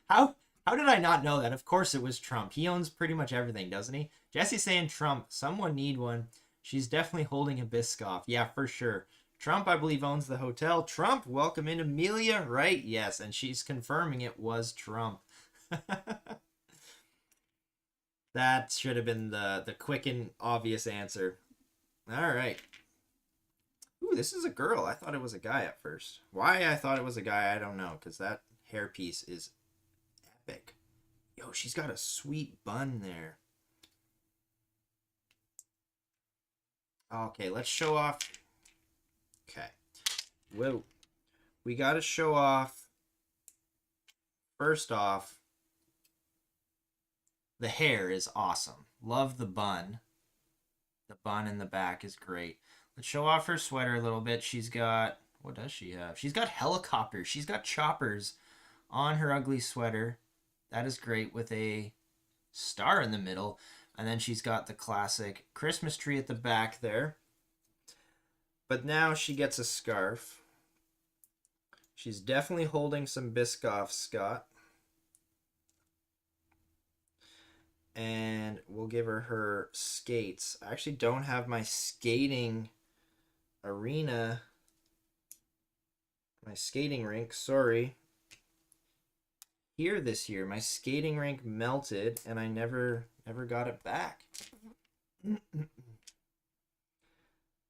Speaker 1: How did I not know that? Of course it was Trump. He owns pretty much everything, doesn't he? Jesse's saying Trump. Someone need one. She's definitely holding a Biscoff. Yeah, for sure. Trump, I believe, owns the hotel. Trump, welcome in Amelia, right? Yes, and she's confirming it was Trump. That should have been the quick and obvious answer. All right. Ooh, this is a girl. I thought it was a guy at first. Why I thought it was a guy, I don't know, because that hairpiece is epic. Yo, she's got a sweet bun there. Okay, let's show off. Okay. Whoa. We got to show off, first off, the hair is awesome. Love the bun. The bun in the back is great. Let's show off her sweater a little bit. She's got, what does she have? She's got helicopters. She's got choppers on her ugly sweater. That is great with a star in the middle. And then she's got the classic Christmas tree at the back there. But now she gets a scarf. She's definitely holding some Biscoff, Scott. And we'll give her skates. I actually don't have my skating arena, my skating rink, sorry, here this year. My skating rink melted and I never got it back.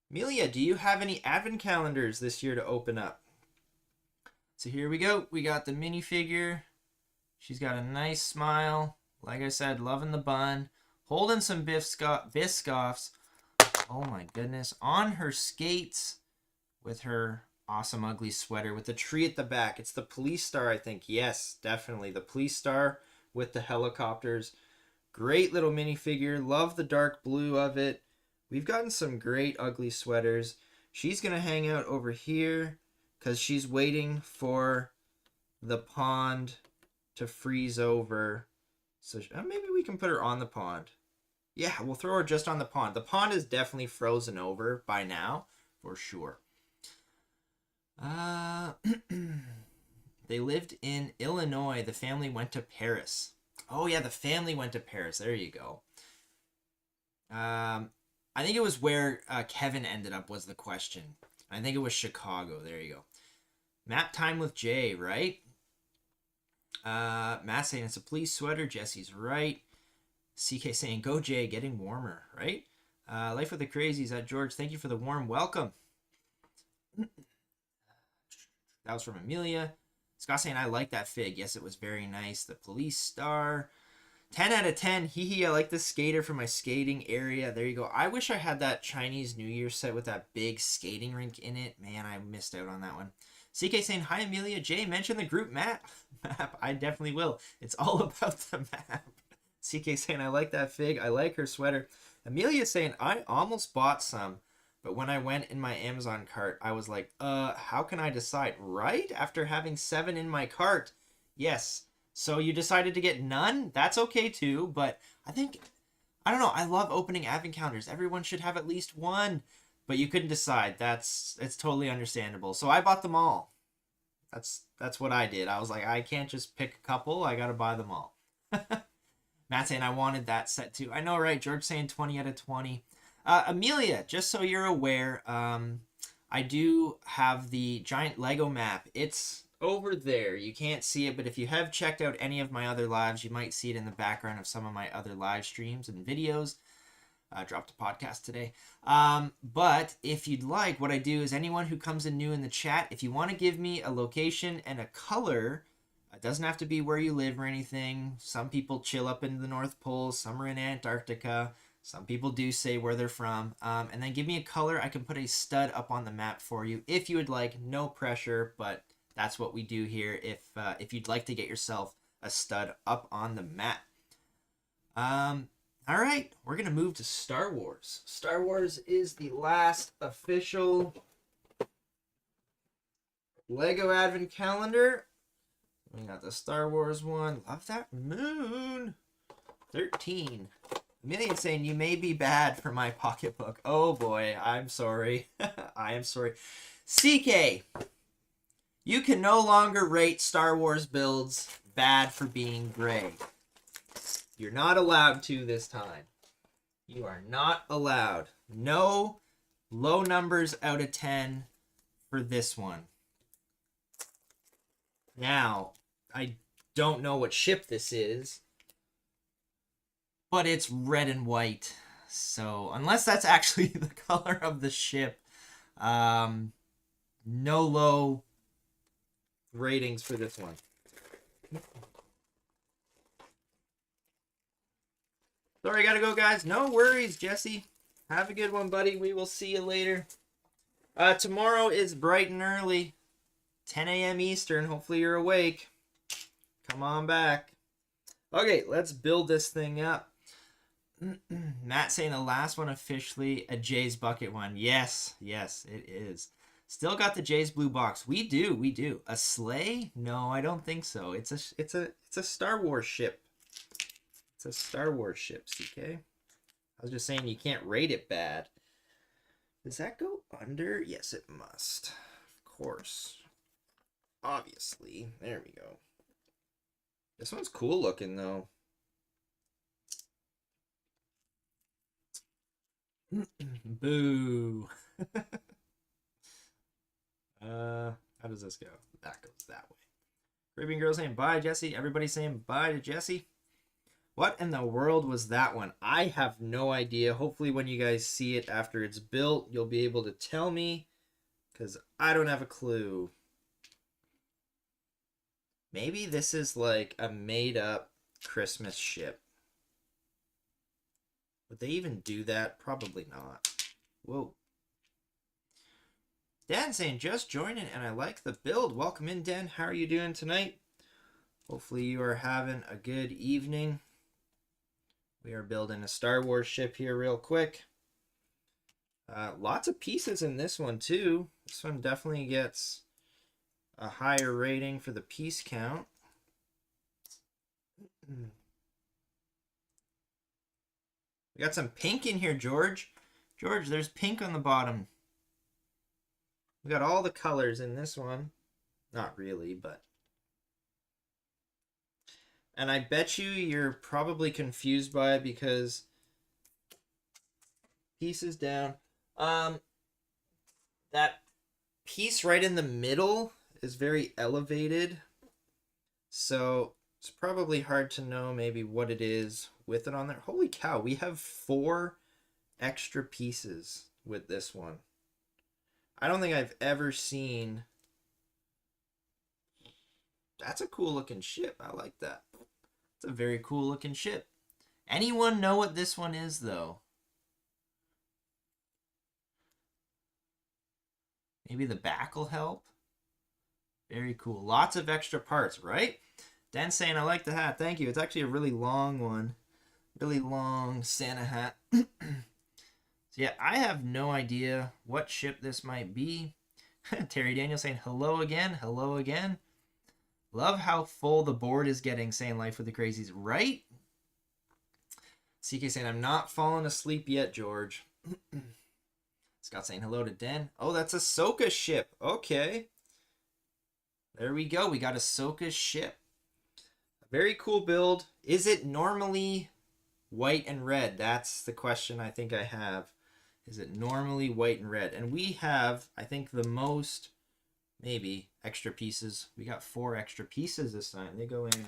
Speaker 1: Amelia, do you have any advent calendars this year to open up? So here we go. We got the minifigure. She's got a nice smile. Like I said, loving the bun. Holding some Biscoffs. Oh my goodness. On her skates with her awesome ugly sweater with the tree at the back. It's the police star, I think. Yes, definitely. The police star with the helicopters. Great little minifigure. Love the dark blue of it. We've gotten some great ugly sweaters. She's going to hang out over here because she's waiting for the pond to freeze over. So maybe we can put her on the pond. Yeah, we'll throw her just on the pond. The pond is definitely frozen over by now, for sure. They lived in Illinois. The family went to Paris. Oh, yeah, the family went to Paris. There you go. I think it was where Kevin ended up was the question. I think it was Chicago. There you go. Map time with Jay, right? Matt saying it's a police sweater. Jesse's right. CK saying go Jay, getting warmer, right? Life with the Crazies at George. Thank you for the warm welcome. That was from Amelia. Scott saying I like that fig. Yes, it was very nice. The police star. 10 out of 10. Hee hee, I like this skater for my skating area. There you go. I wish I had that Chinese New Year set with that big skating rink in it. Man, I missed out on that one. CK saying, hi, Amelia. Jay, mention the group map. I definitely will. It's all about the map. CK saying, I like that fig. I like her sweater. Amelia saying, I almost bought some, but when I went in my Amazon cart, I was like, how can I decide? Right? After having 7 in my cart. Yes. So you decided to get none? That's okay too, but I think, I don't know, I love opening advent calendars. Everyone should have at least one, but you couldn't decide. It's totally understandable. So I bought them all. That's what I did. I was like, I can't just pick a couple. I got to buy them all. Matt saying I wanted that set too. I know, right? George saying 20 out of 20. Amelia, just so you're aware, I do have the giant Lego map. It's over there. You can't see it, but if you have checked out any of my other lives, you might see it in the background of some of my other live streams and videos. I dropped a podcast today. But if you'd like, what I do is anyone who comes in new in the chat, if you want to give me a location and a color, it doesn't have to be where you live or anything. Some people chill up in the North Pole. Some are in Antarctica. Some people do say where they're from. And then give me a color. I can put a stud up on the map for you if you would like. No pressure, but that's what we do here if you'd like to get yourself a stud up on the map. All right, we're going to move to Star Wars. Star Wars is the last official Lego Advent Calendar. We got the Star Wars one. Love that moon. 13. Amelia saying, you may be bad for my pocketbook. Oh boy, I'm sorry. I am sorry. CK, you can no longer rate Star Wars builds bad for being gray. You're not allowed to this time. You are not allowed. No low numbers out of 10 for this one. Now, I don't know what ship this is, but it's red and white. So unless that's actually the color of the ship, no low ratings for this one. Sorry, I gotta go, guys. No worries, Jesse. Have a good one, buddy. We will see you later. Tomorrow is bright and early, 10 a.m. Eastern. Hopefully you're awake. Come on back. Okay, let's build this thing up. Matt saying the last one officially a JaysBucket one. Yes, yes, it is. Still got the Jays blue box. We do. A sleigh? No, I don't think so. It's a Star Wars ship. It's a Star Wars ship, CK. I was just saying you can't rate it bad. Does that go under? Yes, it must. Of course. Obviously. There we go. This one's cool looking, though. Boo. How does this go? That goes that way. Caribbean girl saying bye, Jesse. Everybody saying bye to Jesse. What in the world was that one? I have no idea. Hopefully when you guys see it after it's built, you'll be able to tell me, because I don't have a clue. Maybe this is like a made-up Christmas ship. Would they even do that? Probably not. Whoa. Dan saying, just joining and I like the build. Welcome in, Dan. How are you doing tonight? Hopefully you are having a good evening. We are building a Star Wars ship here real quick. Lots of pieces in this one too. This one definitely gets a higher rating for the piece count. We got some pink in here, George. George, there's pink on the bottom. We got all the colors in this one. Not really, but... And I bet you're probably confused by it because... Pieces down. That piece right in the middle is very elevated. So it's probably hard to know maybe what it is with it on there. Holy cow, we have 4 extra pieces with this one. I don't think I've ever seen... That's a cool looking ship. I like that. It's a very cool looking ship. Anyone know what this one is though? Maybe the back will help. Very cool. Lots of extra parts, right? Dan saying, I like the hat. Thank you. It's actually a really long one. Really long Santa hat. So yeah, I have no idea what ship this might be. Terry Daniel saying, hello again. Hello again. Love how full the board is getting, saying Life with the Crazies. Right? CK saying, I'm not falling asleep yet, George. Scott saying hello to Den. Oh, that's Ahsoka's ship. Okay. There we go. We got Ahsoka's ship. A very cool build. Is it normally white and red? That's the question I think I have. Is it normally white and red? And we have, I think, the most, maybe, extra pieces. We got 4 extra pieces this time. They go in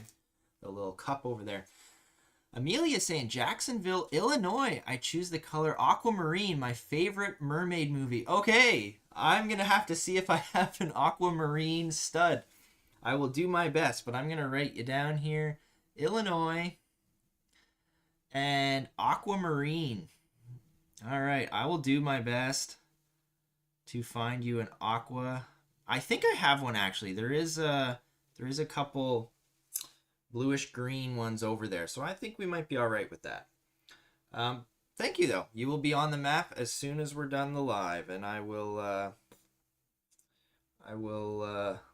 Speaker 1: the little cup over there. Amelia saying, Jacksonville, Illinois. I choose the color aquamarine, my favorite mermaid movie. Okay, I'm going to have to see if I have an aquamarine stud. I will do my best, but I'm going to write you down here. Illinois and aquamarine. All right, I will do my best to find you an aqua. I think I have one actually. There is a couple bluish green ones over there, so I think we might be all right with that. Thank you though. You will be on the map as soon as we're done the live, and I will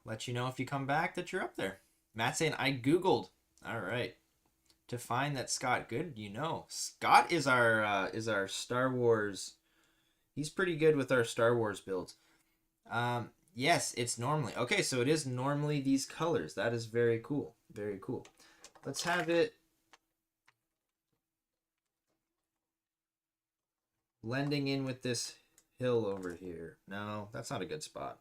Speaker 1: let you know if you come back that you're up there. Matt saying I googled. All right. To find that Scott, good, you know. Scott is our Star Wars. He's pretty good with our Star Wars builds. Yes, it's normally. Okay, so it is normally these colors. That is very cool. Very cool. Let's have it blending in with this hill over here. No, that's not a good spot.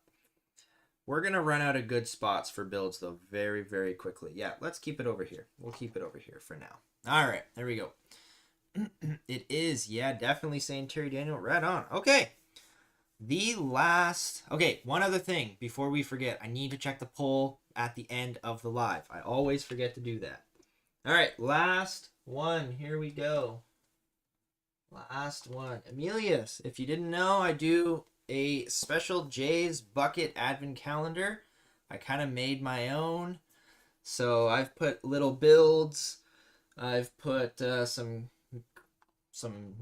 Speaker 1: We're going to run out of good spots for builds, though, very, very quickly. Yeah, let's keep it over here. We'll keep it over here for now. All right, there we go. It is, yeah, definitely saying Terry Daniel. Right on. Okay. The last... Okay, one other thing before we forget. I need to check the poll at the end of the live. I always forget to do that. All right, last one. Here we go. Last one. Amelius, if you didn't know, I do a special JaysBucket advent calendar. I kind of made my own. So I've put little builds. I've put some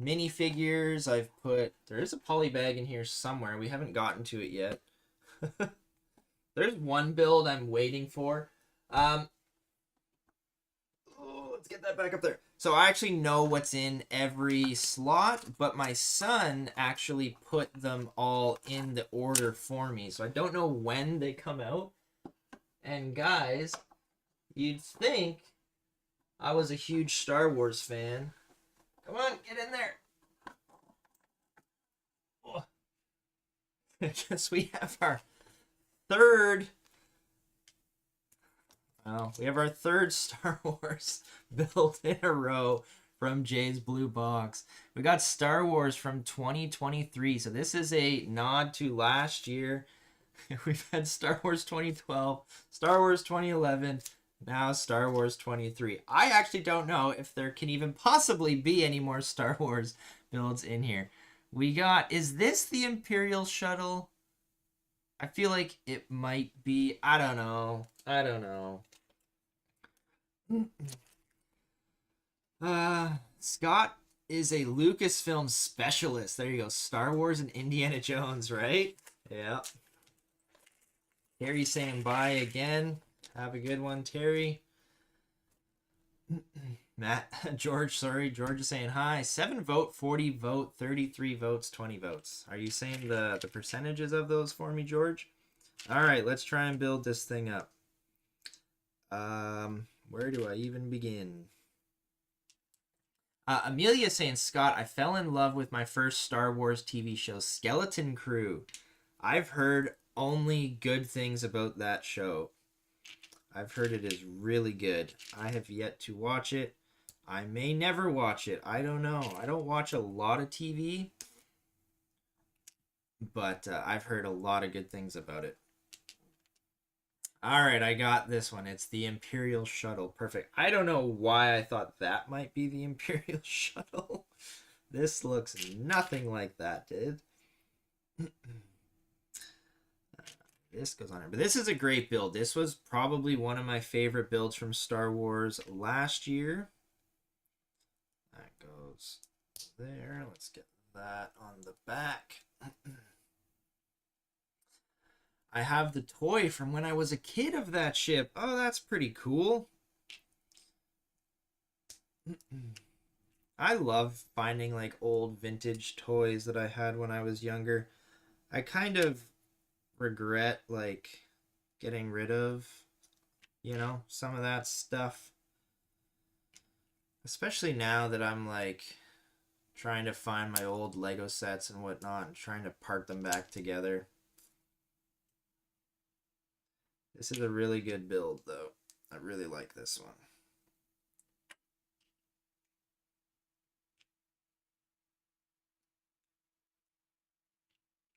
Speaker 1: minifigures. I've put... There is a poly bag in here somewhere. We haven't gotten to it yet. There's one build I'm waiting for. Oh, let's get that back up there. So I actually know what's in every slot, but my son actually put them all in the order for me. So I don't know when they come out. And guys, you'd think I was a huge Star Wars fan. Come on, get in there. Oh. I guess we have our third... Oh, we have our third Star Wars build in a row from Jay's Blue Box. We got Star Wars from 2023. So this is a nod to last year. We've had Star Wars 2012, Star Wars 2011, now Star Wars 23. I actually don't know if there can even possibly be any more Star Wars builds in here. We got, is this the Imperial Shuttle? I feel like it might be. I don't know. Scott is a Lucasfilm specialist. There you go. Star Wars and Indiana Jones, right? Yeah. Terry saying bye again. Have a good one, Terry. George is saying hi. 7 vote, 40 vote, 33 votes, 20 votes. Are you saying the percentages of those for me, George? All right, let's try and build this thing up. Where do I even begin? Amelia saying, Scott, I fell in love with my first Star Wars TV show, Skeleton Crew. I've heard only good things about that show. I've heard it is really good. I have yet to watch it. I may never watch it. I don't know. I don't watch a lot of TV, but I've heard a lot of good things about it. All right, I got this one. It's the Imperial Shuttle. Perfect. I don't know why I thought that might be the Imperial Shuttle. This looks nothing like that, dude. This goes on here. But this is a great build. This was probably one of my favorite builds from Star Wars last year. That goes there. Let's get that on the back. I have the toy from when I was a kid of that ship. Oh, that's pretty cool. I love finding like old vintage toys that I had when I was younger. I kind of regret like getting rid of, you know, some of that stuff. Especially now that I'm like trying to find my old Lego sets and whatnot and trying to part them back together. This is a really good build, though. I really like this one.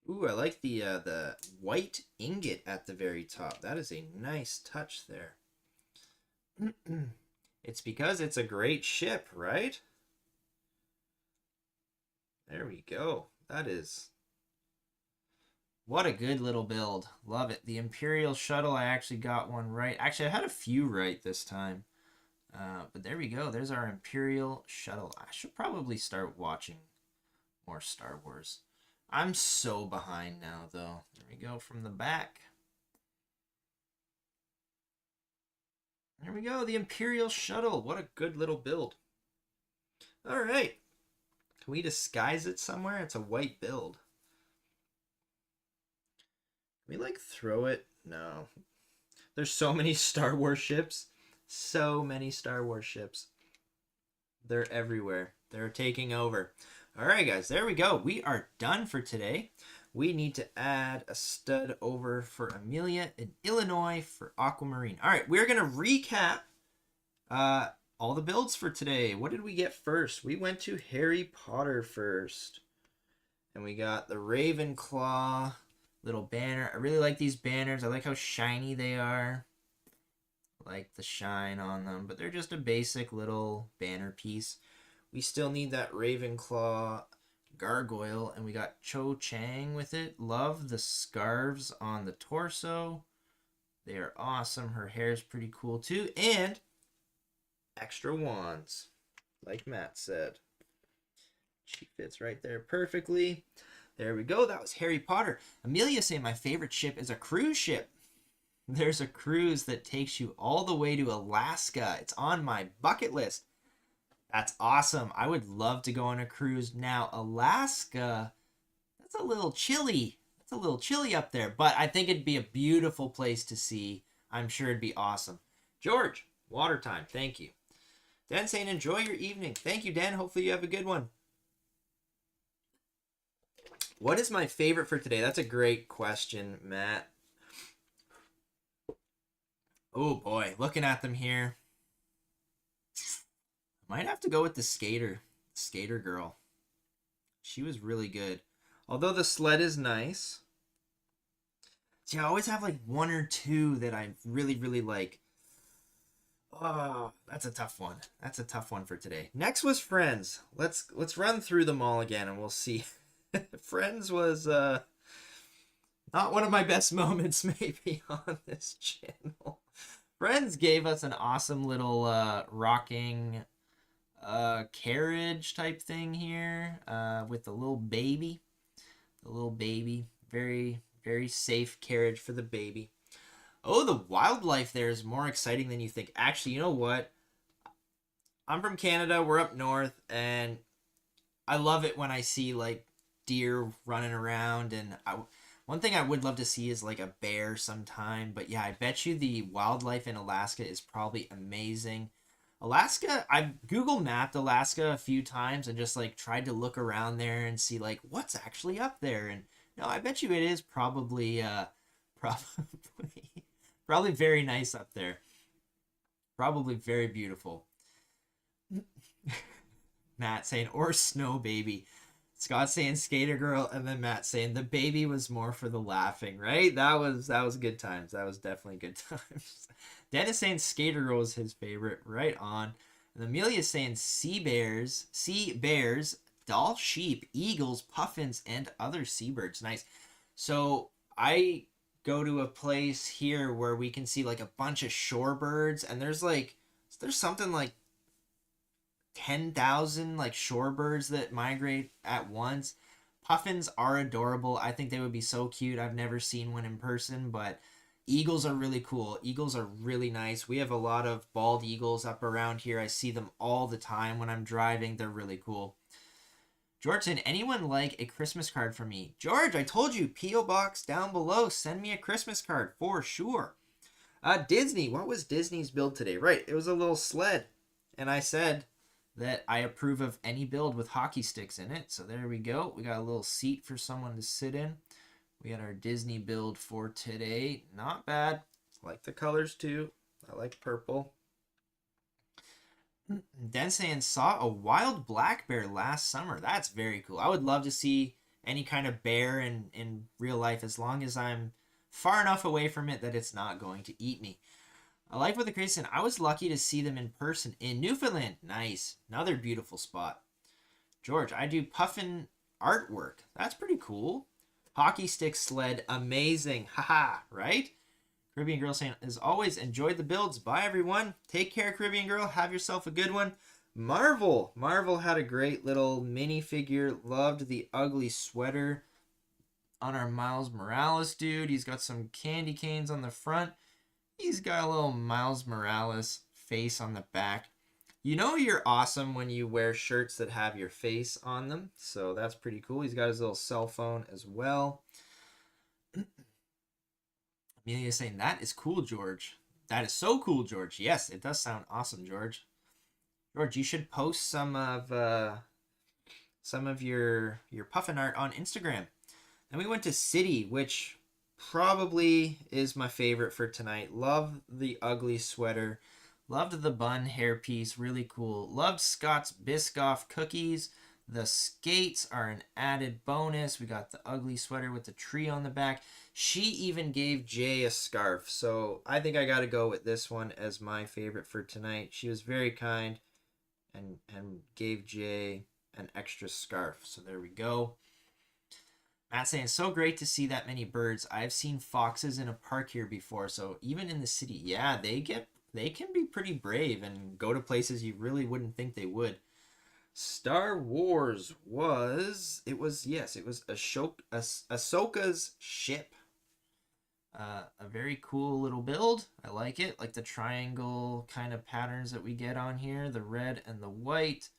Speaker 1: Ooh, I like the white ingot at the very top. That is a nice touch there. It's because it's a great ship, right? There we go. That is... What a good little build. Love it. The Imperial Shuttle, I actually got one right. Actually, I had a few right this time. But there we go. There's our Imperial Shuttle. I should probably start watching more Star Wars. I'm so behind now, though. There we go from the back. There we go. The Imperial Shuttle. What a good little build. All right. Can we disguise it somewhere? It's a white build. We like throw it? No. There's so many Star Wars ships. So many Star Wars ships. They're everywhere. They're taking over. All right, guys. There we go. We are done for today. We need to add a stud over for Amelia in Illinois for Aquamarine. All right, we're going to recap all the builds for today. What did we get first? We went to Harry Potter first. And we got the Ravenclaw little banner. I really like these banners. I like how shiny they are. I like the shine on them, but they're just a basic little banner piece. We still need that Ravenclaw gargoyle, and we got Cho Chang with it. Love the scarves on the torso. They are awesome. Her hair is pretty cool too. And extra wands, like Matt said. She fits right there perfectly. There we go. That was Harry Potter. Amelia saying my favorite ship is a cruise ship. There's a cruise that takes you all the way to Alaska. It's on my bucket list. That's awesome. I would love to go on a cruise. Now, Alaska, that's a little chilly. It's a little chilly up there, but I think it'd be a beautiful place to see. I'm sure it'd be awesome. George, water time. Thank you. Dan saying enjoy your evening. Thank you, Dan. Hopefully you have a good one. What is my favorite for today? That's a great question, Matt. Oh boy, looking at them here. Might have to go with the skater girl. She was really good. Although the sled is nice. See, I always have like one or two that I really, really like. Oh, that's a tough one. That's a tough one for today. Next was Friends. Let's run through them all again and we'll see. Friends was not one of my best moments maybe on this channel. Friends gave us an awesome little rocking carriage type thing here with the little baby. Very, very safe carriage for the baby. Oh, the wildlife there is more exciting than you think. Actually, you know what? I'm from Canada. We're up north, and I love it when I see like deer running around. And one thing I would love to see is like a bear sometime. But yeah, I bet you the wildlife in Alaska is probably amazing. Alaska, I've Google mapped Alaska a few times and just like tried to look around there and see like what's actually up there. And no, I bet you it is probably probably very nice up there. Probably very beautiful. Matt saying, or snow baby. Scott saying skater girl, and then Matt saying the baby was more for the laughing, right? That was good times. That was definitely good times. Dennis saying skater girl was his favorite. Right on. And Amelia saying sea bears, doll sheep, eagles, puffins, and other seabirds. Nice. So I go to a place here where we can see like a bunch of shorebirds, and there's something like 10,000 like shorebirds that migrate at once. Puffins are adorable. I think they would be so cute. I've never seen one in person, but eagles are really cool. Eagles are really nice. We have a lot of bald eagles up around here. I see them all the time when I'm driving. They're really cool. George said, anyone like a Christmas card from me? George, I told you, P.O. Box down below. Send me a Christmas card for sure. Disney, what was Disney's build today? Right, it was a little sled. And I said that I approve of any build with hockey sticks in it. So there we go. We got a little seat for someone to sit in. We got our Disney build for today. Not bad. I like the colors too. I like purple. Densayan saw a wild black bear last summer. That's very cool. I would love to see any kind of bear in real life as long as I'm far enough away from it that it's not going to eat me. I like what the creators said. I was lucky to see them in person in Newfoundland. Nice. Another beautiful spot. George, I do puffin artwork. That's pretty cool. Hockey stick sled. Amazing. Haha. Right? Caribbean Girl saying, as always, enjoyed the builds. Bye, everyone. Take care, Caribbean Girl. Have yourself a good one. Marvel. Marvel had a great little minifigure. Loved the ugly sweater on our Miles Morales dude. He's got some candy canes on the front. He's got a little Miles Morales face on the back. You know you're awesome when you wear shirts that have your face on them. So that's pretty cool. He's got his little cell phone as well. Amelia saying, that is cool, George. That is so cool, George. Yes, it does sound awesome, George. George, you should post some of your puffin art on Instagram. And we went to City, which probably is my favorite for tonight. Love the ugly sweater. Loved the bun hairpiece. Really cool. Loved Scott's Biscoff cookies. The skates are an added bonus. We got the ugly sweater with the tree on the back. She even gave Jay a scarf. So I think I got to go with this one as my favorite for tonight. She was very kind and gave Jay an extra scarf. So there we go. Matt saying, so great to see that many birds. I've seen foxes in a park here before. So even in the city, yeah, they can be pretty brave and go to places you really wouldn't think they would. Star Wars was Ahsoka's ship. A very cool little build. I like it. Like the triangle kind of patterns that we get on here. The red and the white.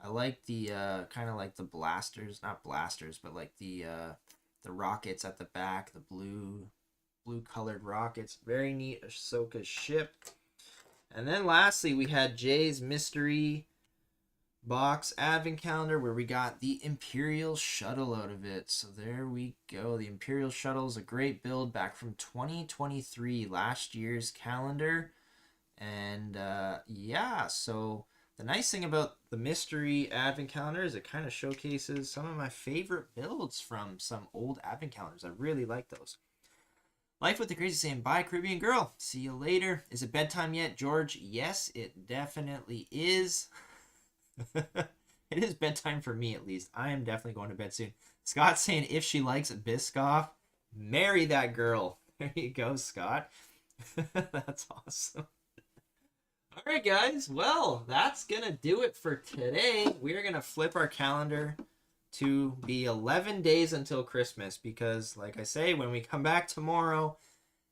Speaker 1: I like the kind of like the blasters. Not blasters, but like the rockets at the back. The blue colored rockets. Very neat Ahsoka's ship. And then lastly, we had Jay's mystery box advent calendar where we got the Imperial Shuttle out of it. So there we go. The Imperial Shuttle is a great build back from 2023, last year's calendar. And yeah, so the nice thing about the mystery advent calendar is it kind of showcases some of my favorite builds from some old advent calendars. I really like those. Life with the Crazy saying, bye, Caribbean Girl. See you later. Is it bedtime yet, George? Yes, it definitely is. It is bedtime for me, at least. I am definitely going to bed soon. Scott's saying, if she likes Biscoff, marry that girl. There you go, Scott. That's awesome. All right, guys. Well, that's going to do it for today. We're going to flip our calendar to be 11 days until Christmas because, like I say, when we come back tomorrow,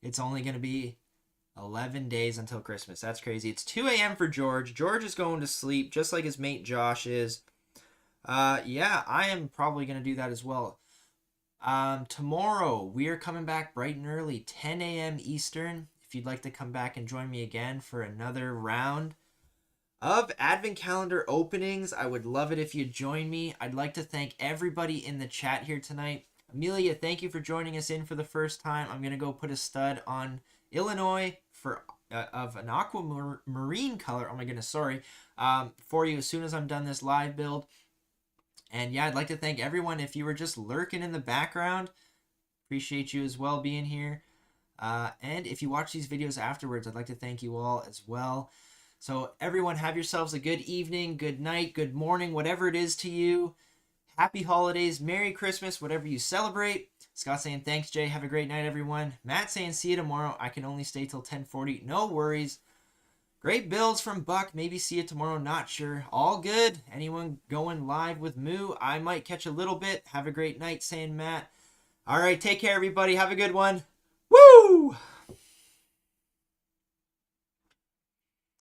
Speaker 1: it's only going to be 11 days until Christmas. That's crazy. It's 2 a.m. for George. George is going to sleep just like his mate Josh is. Yeah, I am probably going to do that as well. Tomorrow, we are coming back bright and early, 10 a.m. Eastern. If you'd like to come back and join me again for another round of advent calendar openings, I would love it if you'd join me. I'd like to thank everybody in the chat here tonight. Amelia, thank you for joining us in for the first time. I'm going to go put a stud on Illinois for of an aquamarine color. Oh my goodness, sorry. For you as soon as I'm done this live build. And yeah, I'd like to thank everyone. If you were just lurking in the background, appreciate you as well being here. And if you watch these videos afterwards, I'd like to thank you all as well. So everyone, have yourselves a good evening, good night, good morning, whatever it is to you. Happy holidays, Merry Christmas, whatever you celebrate. Scott saying, thanks, Jay. Have a great night, everyone. Matt saying, see you tomorrow. I can only stay till 10:40. No worries. Great builds from Buck. Maybe see you tomorrow. Not sure. All good. Anyone going live with Moo? I might catch a little bit. Have a great night, saying Matt. All right, take care, everybody. Have a good one. Woo!